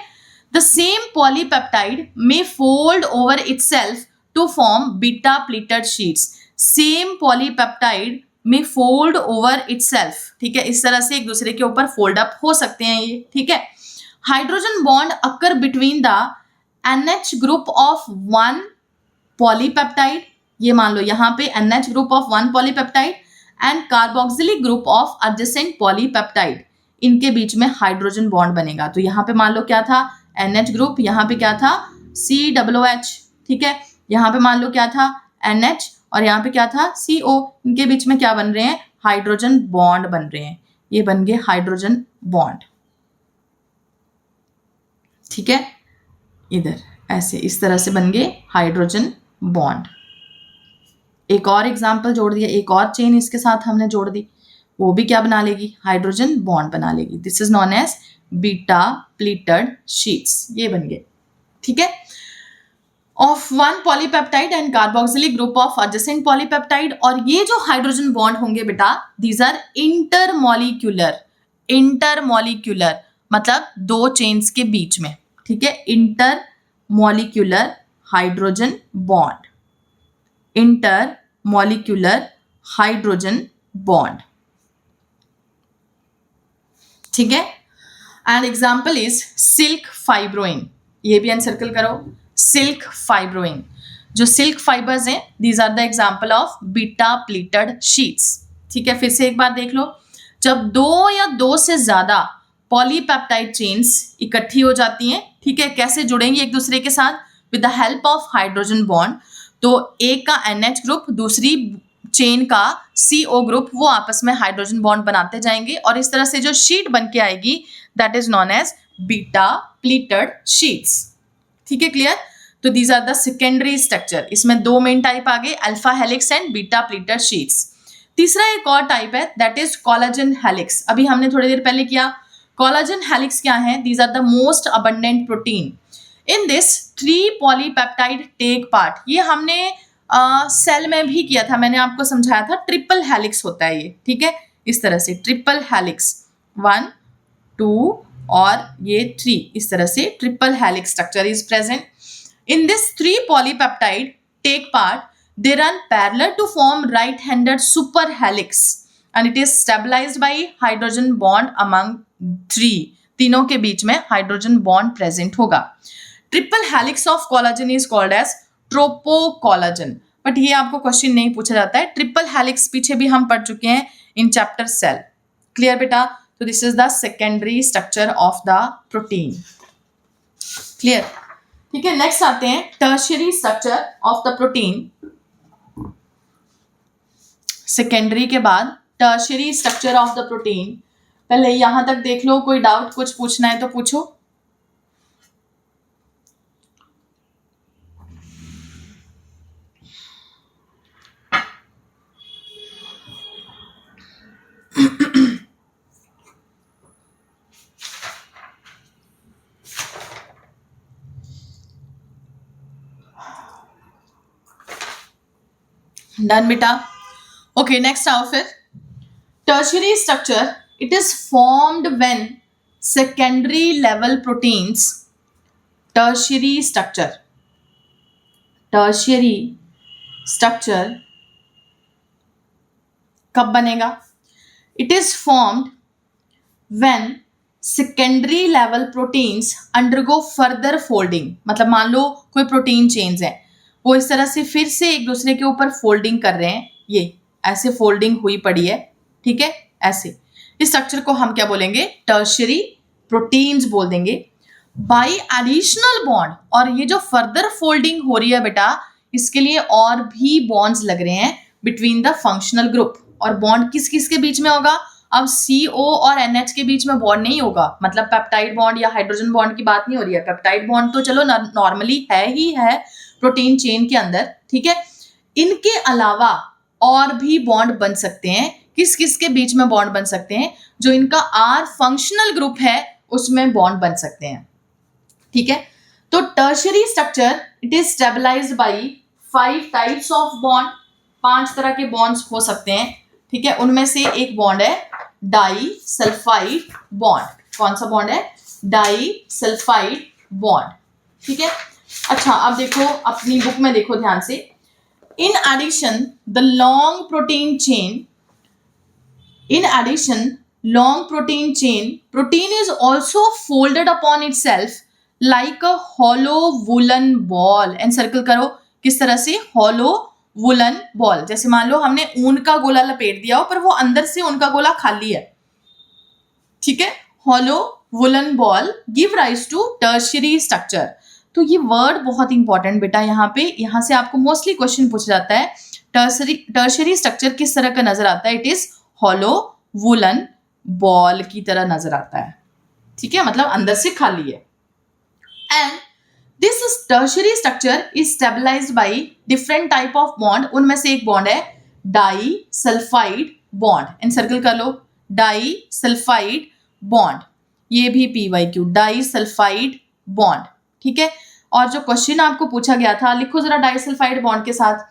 The same polypeptide may fold over itself to form beta pleated sheets. Same polypeptide में फोल्ड ओवर इटसेल्फ, ठीक है, इस तरह से एक दूसरे के ऊपर फोल्ड अप हो सकते हैं ये, ठीक है। Hydrogen bond occur between the NH group of 1 polypeptide, ये मान लो यहाँ पे NH group of 1 polypeptide and carboxylic group of adjacent polypeptide, इनके बीच में हाइड्रोजन बॉन्ड बनेगा। तो यहाँ पे मान लो क्या था? NH ग्रुप, यहाँ पे क्या था? COOH, ठीक है। यहाँ पे मान लो क्या था? NH, और यहाँ पे क्या था? CO। इनके बीच में क्या बन रहे हैं? हाइड्रोजन बॉन्ड बन रहे हैं, ये बन गए हाइड्रोजन बॉन्ड, ठीक है। इधर ऐसे इस तरह से बन गए हाइड्रोजन बॉन्ड। एक और एग्जांपल जोड़ दिया, एक और चेन इसके साथ हमने जोड़ दी, वो भी क्या बना लेगी? हाइड्रोजन बॉन्ड बना लेगी। This is known as beta pleated sheets, ये बन गए, ठीक है। Of 1 polypeptide and carboxylic group of adjacent polypeptide, और ये जो हाइड्रोजन बॉन्ड होंगे बेटा दीज आर इंटरमॉलिक्यूलर। इंटरमॉलिक्यूलर मतलब 2 चेन्स के बीच में, ठीक है, intermolecular hydrogen bond, intermolecular hydrogen bond, ठीक है। And example is silk fibroin, ये भी अनसर्कल करो, सिल्क फाइब्रोइन। जो सिल्क फाइबर्स हैं these are the example of beta pleated sheets, ठीक है। फिर से एक बार देख लो, जब 2 या 2 से ज्यादा पॉलीपेप्टाइड चेन्स इकट्ठी हो जाती हैं, ठीक है, कैसे जुड़ेंगी एक दूसरे के साथ? With the help of hydrogen bond. तो एक का NH ग्रुप, दूसरी चेन का CO ग्रुप, वो आपस में हाइड्रोजन बॉन्ड बनाते जाएंगे, और इस तरह से जो शीट बन के आएगी that is known as beta pleated sheets, ठीक है, क्लियर? तो these are the secondary structure. इसमें 2 मेन टाइप आ गए, alpha helix and beta pleated sheets. तीसरा एक और टाइप है दैट इज कोलाजन हेलिक्स, अभी हमने थोड़ी देर पहले किया। कोलाजन हेलिक्स क्या है? These are the most abundant protein in this 3 polypeptide take part. ये हमने सेल में भी किया था, मैंने आपको समझाया था ट्रिपल हेलिक्स होता है ये, ठीक है, इस तरह से ट्रिपल हेलिक्स 1 2 और ये 3, इस तरह से triple helix structure is present in this 3 polypeptide take part, they run parallel to form right-handed super helix and it is stabilized by hydrogen bond among 3, तीनों के बीच में हाइड्रोजन बॉन्ड प्रेजेंट होगा। Triple helix of collagen is called as tropocollagen, but ये आपको क्वेश्चन नहीं पूछा जाता है। ट्रिपल हेलिक्स पीछे भी हम पढ़ चुके हैं इन चैप्टर सेल। क्लियर बेटा? तो this is the secondary structure of the protein. Clear? ठीक है, नेक्स्ट आते हैं tertiary structure of the protein. Secondary के बाद tertiary structure of the protein. पहले यहां तक देख लो, कोई डाउट कुछ पूछना है तो पूछो। डन बेटा? ओके, नेक्स्ट आओ फिर। Tertiary structure, it is formed when secondary level proteins, tertiary structure कब बनेगा? It is formed when secondary level proteins undergo further folding। मतलब मान लो कोई प्रोटीन चेंज है, वो इस तरह से फिर से एक दूसरे के ऊपर फोल्डिंग कर रहे हैं, ये ऐसे फोल्डिंग हुई पड़ी है, ठीक है, ऐसे। इस स्ट्रक्चर को हम क्या बोलेंगे? टर्शियरी प्रोटीन्स बोल देंगे। बाई एडिशनल बॉन्ड, और ये जो फर्दर फोल्डिंग हो रही है बेटा, इसके लिए और भी बॉन्ड्स लग रहे हैं बिटवीन द फंक्शनल ग्रुप। और बॉन्ड किस किस के बीच में होगा? अब CO और NH के बीच में बॉन्ड नहीं होगा, मतलब पेप्टाइड बॉन्ड या हाइड्रोजन बॉन्ड की बात नहीं हो रही है। पेप्टाइड बॉन्ड तो चलो नॉर्मली है ही है प्रोटीन चेन के अंदर, ठीक है। इनके अलावा और भी बॉन्ड बन सकते हैं। किस किस के बीच में बॉन्ड बन सकते हैं? जो इनका R फंक्शनल ग्रुप है उसमें बॉन्ड बन सकते हैं, ठीक है। तो tertiary structure it is stabilised by 5 types of bond, 5 तरह के बॉन्ड्स हो सकते हैं, ठीक है। उनमें से एक बॉन्ड है डाई सल्फाइड बॉन्ड। कौन सा बॉन्ड है? डाई सल्फाइड बॉन्ड, ठीक है। अच्छा, अब देखो अपनी बुक में देखो ध्यान से। In addition the long protein chain, in addition long protein chain, protein is also folded upon itself like a hollow woolen ball। and circle करो किस तरह से? hollow woolen ball। जैसे मान लो हमने ऊन का गोला लपेट दिया हो पर वो अंदर से ऊन का गोला खाली है, ठीक है। hollow woolen ball give rise to tertiary structure। तो ये वर्ड बहुत इंपॉर्टेंट बेटा, यहाँ पे, यहाँ से आपको मोस्टली क्वेश्चन पूछा जाता है। टर्शियरी स्ट्रक्चर किस तरह का नजर आता है? It is hollow woollen ball की तरह नजर आता है, ठीक है, मतलब अंदर से खाली है। And this tertiary structure is stabilised by different type of bond. उनमें से एक बॉन्ड है disulphide bond. And circle कर लो, डाई सल्फाइड बॉन्ड, ये भी PYQ, डाई सल्फाइड बॉन्ड, ठीक है। और जो क्वेश्चन आपको पूछा गया था, लिखो जरा डाई सल्फाइड बॉन्ड के साथ।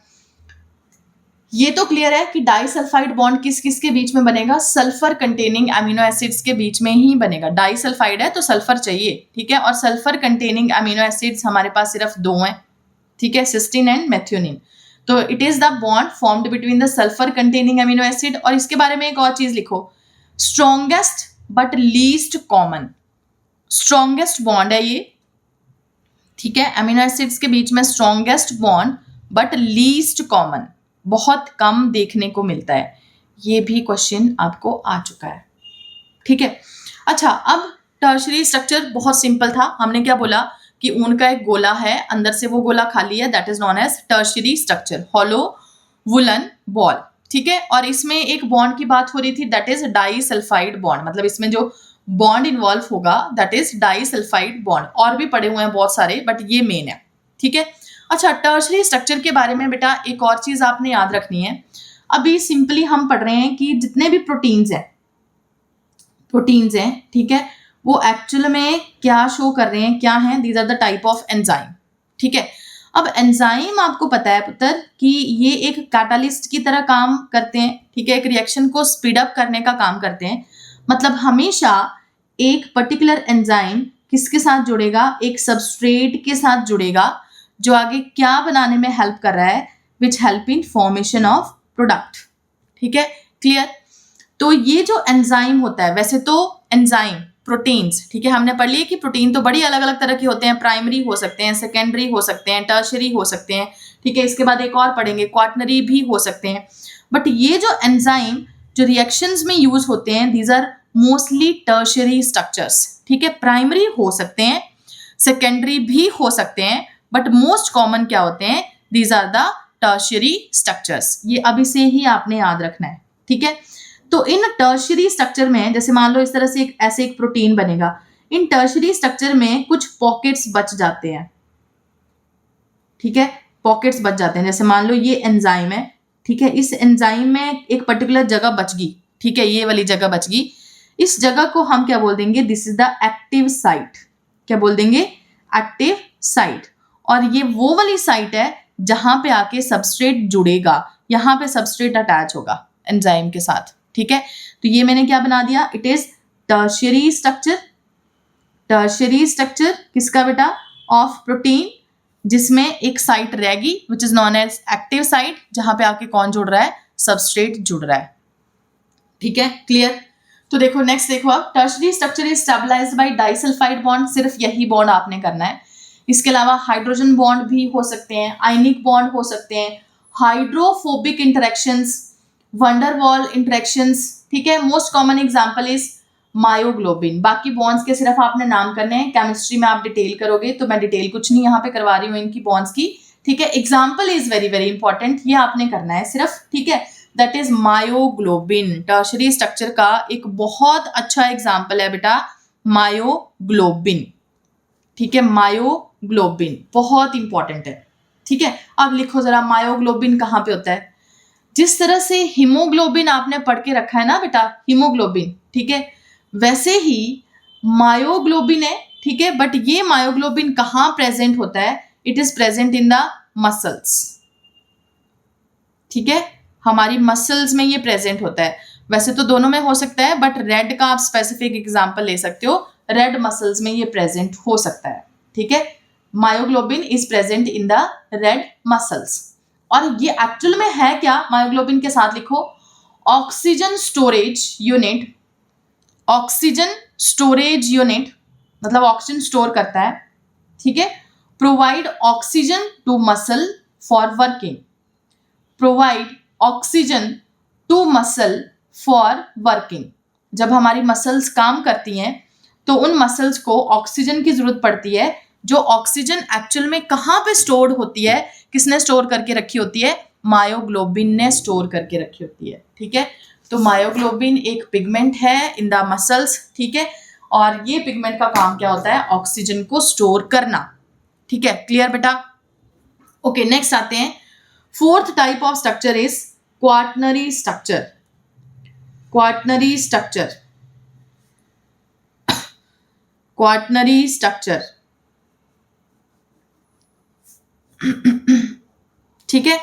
ये तो क्लियर है कि डाइसल्फाइड बॉन्ड किस किस के बीच में बनेगा? सल्फर कंटेनिंग अमीनो एसिड्स के बीच में ही बनेगा। डाइसल्फाइड है तो सल्फर चाहिए, ठीक है। और सल्फर कंटेनिंग अमीनो एसिड्स हमारे पास सिर्फ 2 हैं, ठीक है, सिस्टीन एंड मेथियोनिन। तो it is the bond formed between the sulphur containing amino acid. और इसके बारे में एक और चीज लिखो, strongest but least common. Strongest bond है ये, ठीक है, अमीनो एसिड्स के बीच में strongest bond but least common, बहुत कम देखने को मिलता है। ये भी क्वेश्चन आपको आ चुका है, ठीक है। अच्छा, अब टर्शियरी स्ट्रक्चर बहुत सिंपल था। हमने क्या बोला कि ऊन का एक गोला है, अंदर से वो गोला खाली है, that is known as tertiary structure, hollow woollen ball, ठीक है। और इसमें एक बॉन्ड की बात हो रही थी, दैट इज डाइसल्फाइड बॉन्ड। मतलब इसमें जो बॉन्ड इन्वॉल्व होगा दैट इज डाइसल्फाइड बॉन्ड। और भी पड़े हुए हैं बहुत सारे, बट ये मेन है, ठीक है। अच्छा, टर्शियरी स्ट्रक्चर के बारे में बेटा एक और चीज आपने याद रखनी है। अभी सिंपली हम पढ़ रहे हैं कि जितने भी प्रोटीन्स हैं, ठीक है, वो एक्चुअल में क्या शो कर रहे हैं, क्या हैं? These are the type of enzyme, ठीक है। अब एंजाइम आपको पता है पुत्र कि ये एक कैटालिस्ट की तरह काम करते हैं, ठीक है, एक रिएक्शन को स्पीड अप करने का काम करते हैं। मतलब हमेशा एक पर्टिकुलर एंजाइम किसके साथ जुड़ेगा, एक सबस्ट्रेट के साथ जुड़ेगा जो आगे क्या बनाने में हेल्प कर रहा है, which help in formation of product, ठीक है, क्लियर। तो ये जो एंजाइम होता है, वैसे तो एंजाइम प्रोटीन्स, ठीक है, हमने पढ़ लिया कि प्रोटीन तो बड़ी अलग अलग तरह के होते हैं, प्राइमरी हो सकते हैं, सेकेंडरी हो सकते हैं, टर्शरी हो सकते हैं, ठीक है, इसके बाद एक और पढ़ेंगे क्वाटनरी भी हो सकते हैं। बट ये जो एंजाइम जो रिएक्शंस में यूज होते हैं, these are mostly tertiary structures, ठीक है, प्राइमरी हो सकते हैं, सेकेंडरी भी हो सकते हैं, बट मोस्ट कॉमन क्या होते हैं, these are the tertiary structures. ये अभी से ही आपने याद रखना है, ठीक है। तो इन टर्शरी स्ट्रक्चर में, जैसे मान लो इस तरह से ऐसे एक प्रोटीन बनेगा, इन टर्शरी स्ट्रक्चर में कुछ पॉकेट्स बच जाते हैं, ठीक है, पॉकेट्स बच जाते हैं। जैसे मान लो ये एंजाइम है, ठीक है, इस एंजाइम में एक पर्टिकुलर जगह बच गई, ठीक है, ये वाली जगह बच गई, इस जगह को हम क्या बोल देंगे, this is the active site. क्या बोल देंगे, एक्टिव साइट। और ये वो वाली साइट है जहां पे आके सबस्ट्रेट जुड़ेगा, यहां पे सबस्ट्रेट अटैच होगा एंजाइम के साथ, ठीक है। तो ये मैंने क्या बना दिया, it is tertiary structure. Tertiary structure किसका बेटा, ऑफ प्रोटीन, जिसमें एक साइट रहेगी which is known as active site, जहां पे आके कौन जुड़ रहा है, सबस्ट्रेट जुड़ रहा है, ठीक है, क्लियर। तो देखो नेक्स्ट देखो आप, tertiary structure is stabilised by disulphide bond, सिर्फ यही बॉन्ड आपने करना है। इसके अलावा हाइड्रोजन बॉन्ड भी हो सकते हैं, आयनिक बॉन्ड हो सकते हैं, हाइड्रोफोबिक इंटरेक्शंस, वंडरवॉल इंटरेक्शंस, ठीक है। Most common example is myoglobin. बाकी बॉन्ड्स के सिर्फ आपने नाम करने हैं, केमिस्ट्री में आप डिटेल करोगे, तो मैं डिटेल कुछ नहीं यहाँ पे करवा रही हूँ इनकी बॉन्ड्स की, ठीक है। Example is very very important, ये आपने करना है सिर्फ, ठीक है, that is myoglobin. Tertiary structure का एक बहुत अच्छा एग्जाम्पल है बेटा मायोग्लोबिन, ठीक है, मायोग्लोबिन बहुत इंपॉर्टेंट है, ठीक है। अब लिखो जरा मायोग्लोबिन कहाँ पे होता है। जिस तरह से हीमोग्लोबिन आपने पढ़ के रखा है ना बेटा, हीमोग्लोबिन, ठीक है, वैसे ही मायोग्लोबिन है, ठीक है, बट ये मायोग्लोबिन कहाँ प्रेजेंट होता है, it is present in the muscles, ठीक है, हमारी मसल्स में ये प्रेजेंट होता है। वैसे तो दोनों में हो सकता है, बट रेड का आप स्पेसिफिक एग्जांपल ले सकते हो, रेड मसल्स में ये प्रेजेंट हो सकता है, ठीक है। Myoglobin is present in the red muscles. और ये एक्चुअल में है क्या, मायोग्लोबिन के साथ लिखो, oxygen storage unit. Oxygen storage unit मतलब ऑक्सीजन स्टोर करता है, ठीक है। Provide oxygen to muscle for working. Provide oxygen to muscle for working. जब हमारी मसल्स काम करती हैं तो उन मसल्स को ऑक्सीजन की जरूरत पड़ती है, जो ऑक्सीजन एक्चुअल में कहाँ पे स्टोर होती है, किसने स्टोर करके रखी होती है, मायोग्लोबिन ने स्टोर करके रखी होती है, ठीक है। तो मायोग्लोबिन एक पिगमेंट है इन द मसल्स, ठीक है, और ये पिगमेंट का काम क्या होता है, ऑक्सीजन को स्टोर करना, ठीक है, क्लियर बेटा। ओके नेक्स्ट आते हैं, fourth type of structure is quaternary structure. Quaternary structure, quaternary structure, ठीक है।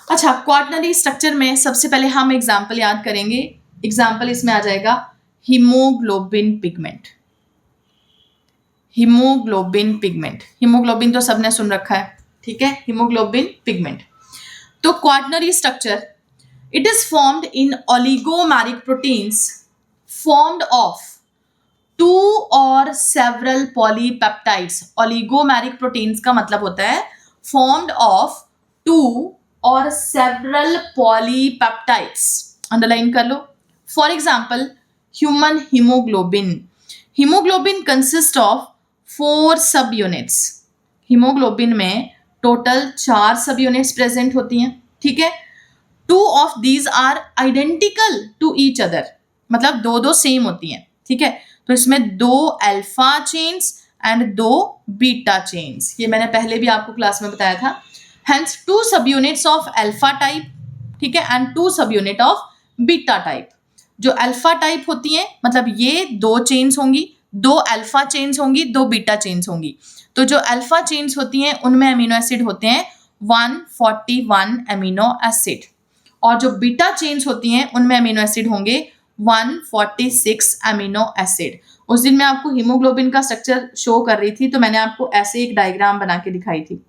अच्छा, क्वाटनरी स्ट्रक्चर में सबसे पहले हम एग्जाम्पल याद करेंगे। एग्जाम्पल इसमें आ जाएगा haemoglobin pigment. Haemoglobin pigment, haemoglobin तो सबने सुन रखा है, ठीक है, हीमोग्लोबिन पिगमेंट। तो quaternary structure, it is formed in oligomeric proteins formed of two or several polypeptides. Oligomeric proteins का मतलब होता है formed of two or several polypeptides. Underline कर लो। For example human haemoglobin. Haemoglobin consist of 4 सब यूनिट्स। हीमोग्लोबिन में टोटल 4 सब यूनिट्स प्रेजेंट होती हैं, ठीक है। 2 of these are identical to each other, मतलब दो सेम होती हैं, ठीक है। तो इसमें 2 alpha chains and 2 beta chains, ये मैंने पहले भी आपको क्लास में बताया था। Hence 2 subunits of alpha type, ठीक है, and 2 subunit of beta type। जो अल्फा टाइप होती हैं मतलब ये 2 चेन्स होंगी, दो अल्फा चेन्स होंगी, दो बीटा चेन्स होंगी। तो जो अल्फा चेन्स होती हैं उनमें अमीनो एसिड होते हैं 141 अमीनो एसिड, और जो बीटा चेन्स होती हैं उनमें अमीनो एसिड होंगे 146 अमीनो एसिड। उस दिन मैं आपको हीमोग्लोबिन का स्ट्रक्चर शो कर रही थी, तो मैंने आपको ऐसे एक डायग्राम बना के दिखाई थी,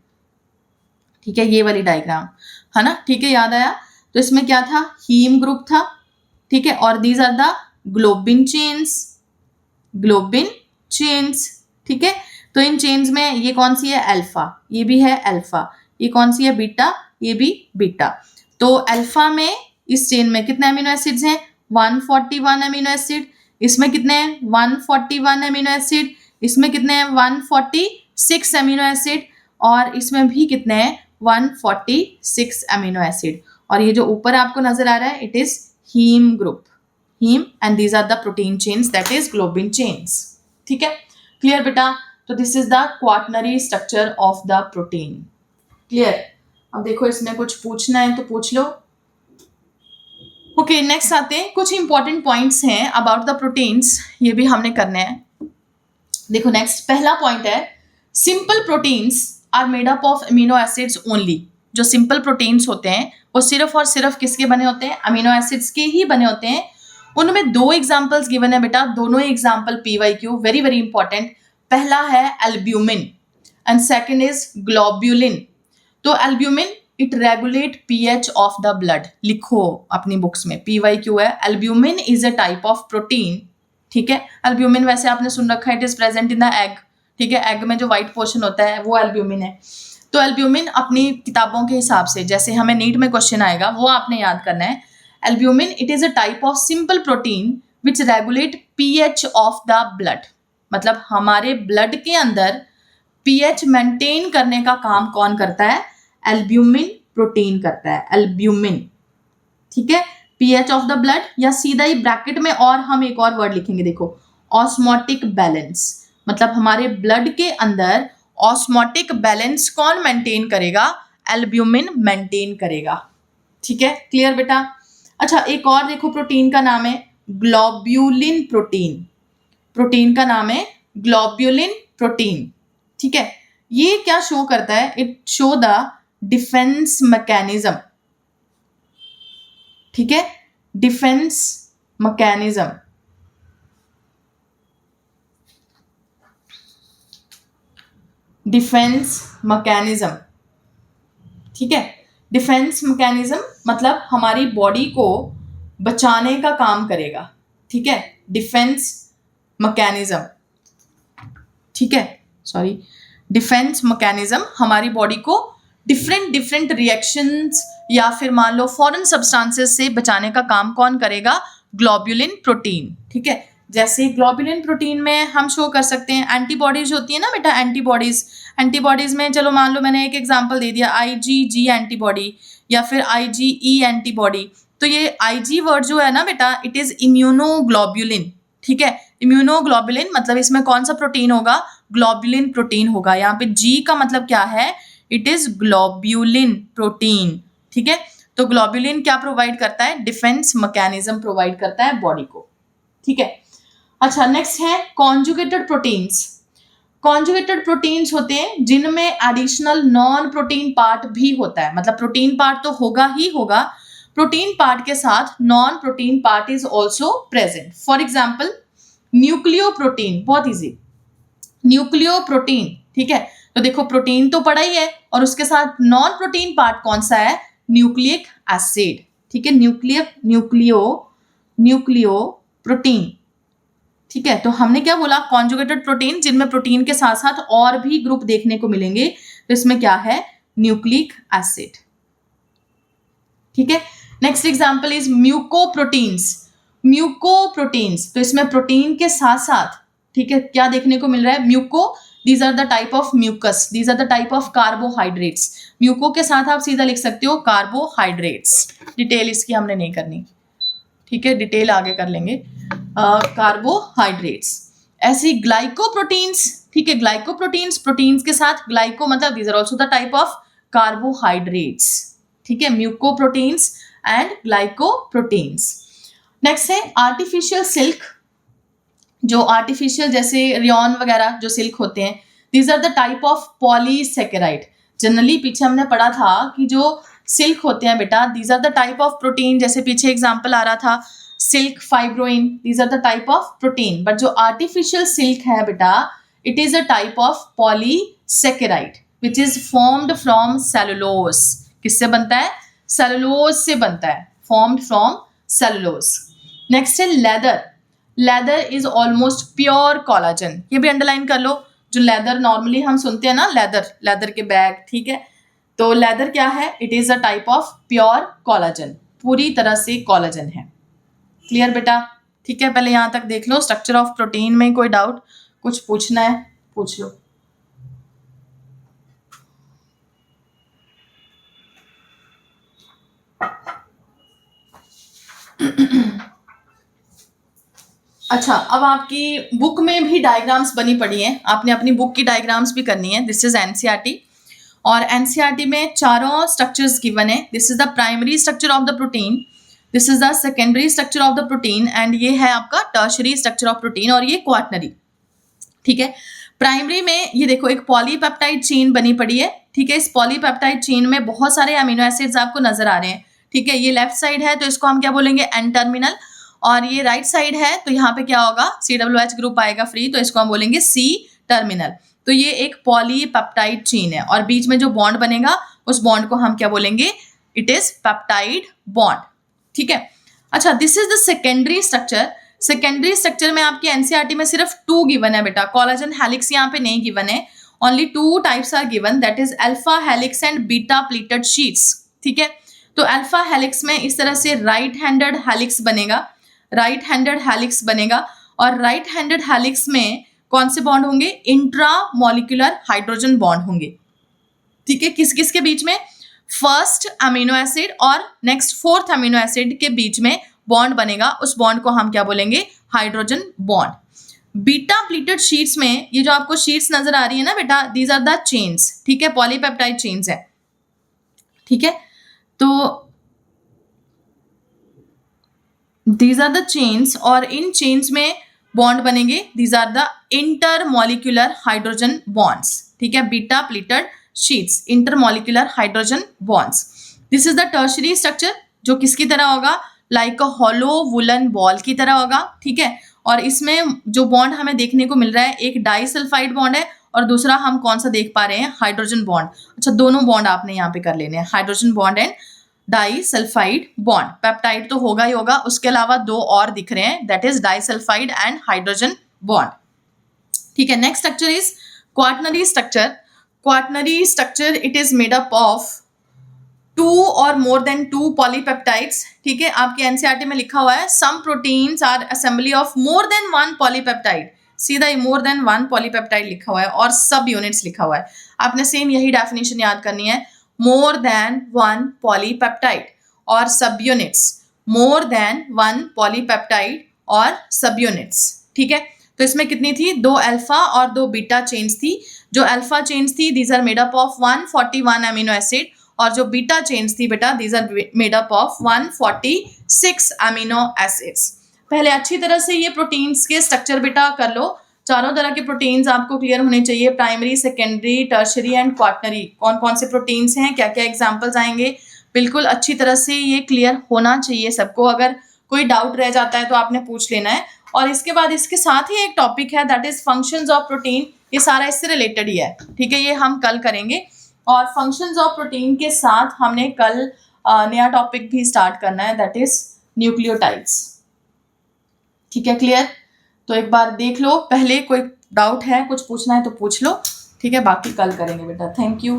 ठीक है, ये वाली डायग्राम, है ना, ठीक है, याद आया। तो इसमें क्या था, हीम ग्रुप था, ठीक है, और these are the globin chains, globin chains, ठीक है। तो इन चेन्स में ये कौन सी है, अल्फा, ये भी है अल्फा, ये कौन सी है, बीटा, ये भी बीटा। तो अल्फा में इस चेन में कितने अमीनो एसिड्स हैं, 141 अमीनो एसिड, इसमें कितने हैं 141 अमीनो एसिड, इसमें कितने हैं 146 अमीनो एसिड, और इसमें भी कितने हैं 146 अमीनो एसिड। और ये जो ऊपर आपको नजर आ रहा है, it is heme group, heme, and these are the protein chains, that is globin chains, ठीक है, क्लियर बेटा। तो this is the quaternary structure of the protein, clear. अब देखो इसमें कुछ पूछना है तो पूछ लो। ओके, नेक्स्ट आते हैं, कुछ इंपॉर्टेंट पॉइंट्स हैं अबाउट द प्रोटीन्स, ये भी हमने करने हैं। देखो नेक्स्ट पहला पॉइंट है, simple proteins are made up of amino acids only. जो सिंपल प्रोटीन्स होते हैं वो सिर्फ और सिर्फ किसके बने होते हैं, अमीनो एसिड्स के ही बने होते हैं। उनमें दो एग्जांपल्स गिवन है बेटा, दोनों example PYQ, very very important. पहला है albumin and second is globulin. तो albumin it regulate pH of the blood, लिखो अपनी बुक्स में, PYQ है, albumin is a type of protein, ठीक है। एल्ब्यूमिन वैसे आपने सुन रखा है, it is present in the egg, ठीक है, एग में जो व्हाइट पोर्शन होता है वो एल्ब्यूमिन है। तो एल्ब्यूमिन अपनी किताबों के हिसाब से, जैसे हमें नीट में क्वेश्चन आएगा वो आपने याद करना है। Albumin it is a type of simple protein which regulate pH of the blood, मतलब हमारे ब्लड के अंदर पीएच मेंटेन करने का काम कौन करता है, एल्ब्यूमिन प्रोटीन करता है, एल्ब्यूमिन, ठीक है, पीएच ऑफ द ब्लड। या सीधा ही ब्रैकेट में और हम एक और वर्ड लिखेंगे, देखो ऑस्मोटिक बैलेंस, मतलब हमारे ब्लड के अंदर ऑस्मोटिक बैलेंस कौन मेंटेन करेगा, एल्ब्यूमिन मेंटेन करेगा, ठीक है, क्लियर बेटा। अच्छा, एक और देखो प्रोटीन का नाम है ग्लोब्यूलिन प्रोटीन, प्रोटीन का नाम है ग्लोब्यूलिन प्रोटीन, ठीक है। ये क्या शो करता है, it show the defence mechanism, ठीक है, डिफेंस मैकेनिज्म, डिफेंस मैकेनिज्म, ठीक है। डिफेंस मैकेनिज्म मतलब हमारी बॉडी को बचाने का काम करेगा, ठीक है, डिफेंस मैकेनिज्म, ठीक है, सॉरी, डिफेंस मैकेनिज्म हमारी बॉडी को डिफरेंट डिफरेंट रिएक्शंस या फिर मान लो फॉरेन सब्सटेंसेस से बचाने का काम कौन करेगा, ग्लोब्यूलिन प्रोटीन, ठीक है। जैसे ग्लोब्यूलिन प्रोटीन में हम शो कर सकते हैं एंटीबॉडीज होती है ना बेटा, एंटीबॉडीज, एंटीबॉडीज में चलो मान लो मैंने एक एग्जांपल दे दिया IgG एंटीबॉडी या फिर IgE एंटीबॉडी। तो ये IG वर्ड जो है ना बेटा, इट इज इम्यूनोग्लोब्यूलिन, ठीक है, इम्यूनोग्लोब्यूलिन मतलब इसमें कौन सा प्रोटीन होगा, ग्लोब्यूलिन प्रोटीन होगा। यहाँ पे G का मतलब क्या है, इट इज ग्लोब्यूलिन प्रोटीन, ठीक है। तो ग्लोब्यूलिन क्या प्रोवाइड करता है, डिफेंस मैकेनिज्म प्रोवाइड करता है बॉडी को, ठीक है। अच्छा, नेक्स्ट है कॉन्जुगेटेड प्रोटीन्स। कॉन्जुगेटेड प्रोटीन्स होते हैं जिनमें एडिशनल नॉन प्रोटीन पार्ट भी होता है, मतलब प्रोटीन पार्ट तो होगा ही होगा, प्रोटीन पार्ट के साथ non protein part is also present. For example nucleo protein, बहुत इजी, न्यूक्लियो प्रोटीन, ठीक है। तो देखो प्रोटीन तो पड़ा ही है और उसके साथ नॉन प्रोटीन पार्ट कौन सा है, न्यूक्लिक एसिड, ठीक है, न्यूक्लियो प्रोटीन, ठीक है। तो हमने क्या बोला, कॉन्जुगेटेड प्रोटीन जिनमें प्रोटीन के साथ साथ और भी ग्रुप देखने को मिलेंगे, तो इसमें क्या है, न्यूक्लिक एसिड, ठीक है। नेक्स्ट एग्जांपल इज म्यूकोप्रोटीन्स, म्यूकोप्रोटीन्स, तो इसमें प्रोटीन के साथ साथ, ठीक है, क्या देखने को मिल रहा है, muco, these are the type of mucus, these are the type of carbohydrates. Muco के साथ आप सीधा लिख सकते हो कार्बोहाइड्रेट्स, डिटेल इसकी हमने नहीं करनी, ठीक है, डिटेल आगे कर लेंगे, कार्बोहाइड्रेट्स। ऐसी ग्लाइकोप्रोटीन्स, ठीक है, ग्लाइकोप्रोटीन्स, प्रोटीन्स के साथ ग्लाइको मतलब these are also the type of carbohydrates, ठीक है, म्यूकोप्रोटीन्स एंड ग्लाइकोप्रोटीन्स। नेक्स्ट है आर्टिफिशियल सिल्क, जो आर्टिफिशियल जैसे रियॉन वगैरह जो सिल्क होते हैं, these are the type of polysaccharide. Generally पीछे हमने पढ़ा था कि जो सिल्क होते हैं बेटा, these are the type of protein, जैसे पीछे एग्जांपल आ रहा था silk fibroin, these are the type of protein. But जो आर्टिफिशियल सिल्क है बेटा, it is a type of polysaccharide which is formed from cellulose. किससे बनता है? सेलुलोज से बनता है, फॉर्म्ड फ्रॉम सेलुलोज। नेक्स्ट है leather. Leather is almost pure collagen. ये भी अंडरलाइन कर लो। जो लेदर नॉर्मली हम सुनते हैं ना, लेदर के बैग, ठीक है, तो लेदर क्या है? It is a type of pure collagen, पूरी तरह से कोलाजन है। क्लियर बेटा? ठीक है, पहले यहां तक देख लो। स्ट्रक्चर ऑफ प्रोटीन में कोई डाउट, कुछ पूछना है पूछ लो। अच्छा, अब आपकी बुक में भी डायग्राम्स बनी पड़ी हैं, आपने अपनी बुक की डायग्राम्स भी करनी है। दिस इज एनसीईआरटी, और एनसीईआरटी में चारों स्ट्रक्चर्स गिवन है। This is the primary structure of the protein, this is the secondary structure of the protein, and ये है आपका टर्शरी स्ट्रक्चर ऑफ प्रोटीन, और ये क्वाटनरी। ठीक है, प्राइमरी में ये देखो एक पॉलीपेप्टाइड चेन बनी पड़ी है। ठीक है, इस पॉलीपेप्टाइड चेन में बहुत सारे अमीनो एसिड्स आपको नजर आ रहे हैं। ठीक है, ये लेफ्ट साइड है तो इसको हम क्या बोलेंगे? N terminal. और ये राइट साइड है तो यहाँ पे क्या होगा? COOH ग्रुप आएगा फ्री, तो इसको हम बोलेंगे C टर्मिनल। तो ये एक पॉलीपेप्टाइड चेन है, और बीच में जो बॉन्ड बनेगा उस बॉन्ड को हम क्या बोलेंगे? It is peptide bond. ठीक है, अच्छा, this is the secondary structure. Secondary structure में आपकी एनसीईआरटी में सिर्फ 2 गिवन है बेटा, कोलाजन हेलिक्स यहाँ पे नहीं गिवन है। Only 2 types are given, that is alpha helix and beta pleated sheets. ठीक है, तो अल्फा हेलिक्स में इस तरह से राइट हैंडेड हेलिक्स बनेगा, राइट हैंडेड हेलिक्स बनेगा, और राइट हैंडेड हेलिक्स में कौन से बॉन्ड होंगे? इंट्रा मॉलिक्यूलर हाइड्रोजन बॉन्ड होंगे। ठीक है, किस किस के बीच में? फर्स्ट अमीनो एसिड और नेक्स्ट फोर्थ अमीनो एसिड के बीच में बॉन्ड बनेगा, उस बॉन्ड को हम क्या बोलेंगे? Hydrogen bond. Beta pleated sheets में ये जो आपको शीट्स नजर आ रही है ना बेटा, दीज आर द चेन्स। ठीक है, पॉलीपेप्टाइड चेन्स है। ठीक है, तो दीज आर द चेन्स, और इन चेन्स में बॉन्ड बनेंगे, these are the intermolecular hydrogen bonds. ठीक है, beta pleated sheets, intermolecular hydrogen bonds. This is the tertiary structure, जो किसकी तरह होगा? Like a hollow woollen ball की तरह होगा। ठीक है, और इसमें जो बॉन्ड हमें देखने को मिल रहा है, एक डाइसल्फाइड बॉन्ड है, और दूसरा हम कौन सा देख पा रहे हैं? Hydrogen bond. अच्छा, दोनों बॉन्ड आपने यहाँ पे कर लेने हैं, hydrogen bond and disulphide bond. Peptide तो होगा ही होगा, उसके अलावा 2 और दिख रहे हैं, that is disulphide and hydrogen bond. ठीक है, next structure is quaternary structure. Quaternary structure, it is made up of 2 or more than 2 polypeptides. ठीक है, आपके एनसीईआरटी में लिखा हुआ है some proteins are assembly of more than 1 polypeptide. सीधा मोर देन 1 पॉलीपेप्टाइड लिखा हुआ है, और सब यूनिट्स लिखा हुआ है। आपने सेम यही डेफिनेशन याद करनी है, more than 1 polypeptide और subunits, more than 1 polypeptide और subunits। ठीक है, तो इसमें कितनी थी? 2 अल्फा और 2 बीटा चेन्स थी। जो अल्फा चेन्स थी, these are made up of 141 amino acid, और जो बीटा चेन्स थी बेटा, these are made up of 146 amino acids. पहले अच्छी तरह से ये प्रोटीन्स के स्ट्रक्चर बेटा कर लो। चारों तरह के प्रोटीन्स आपको क्लियर होने चाहिए, primary, secondary, tertiary and quaternary. कौन कौन से प्रोटीन्स हैं, क्या क्या एग्जांपल्स आएंगे, बिल्कुल अच्छी तरह से ये क्लियर होना चाहिए सबको। अगर कोई डाउट रह जाता है तो आपने पूछ लेना है। और इसके बाद इसके साथ ही एक टॉपिक है, that is functions of protein. ये सारा इससे रिलेटेड ही है। ठीक है, ये हम कल करेंगे, और फंक्शंस ऑफ प्रोटीन के साथ हमने कल नया टॉपिक भी स्टार्ट करना है, दैट इज न्यूक्लियोटाइड्स। ठीक है, क्लियर? तो एक बार देख लो, पहले कोई डाउट है, कुछ पूछना है तो पूछ लो। ठीक है, बाकी कल करेंगे बेटा। Thank you.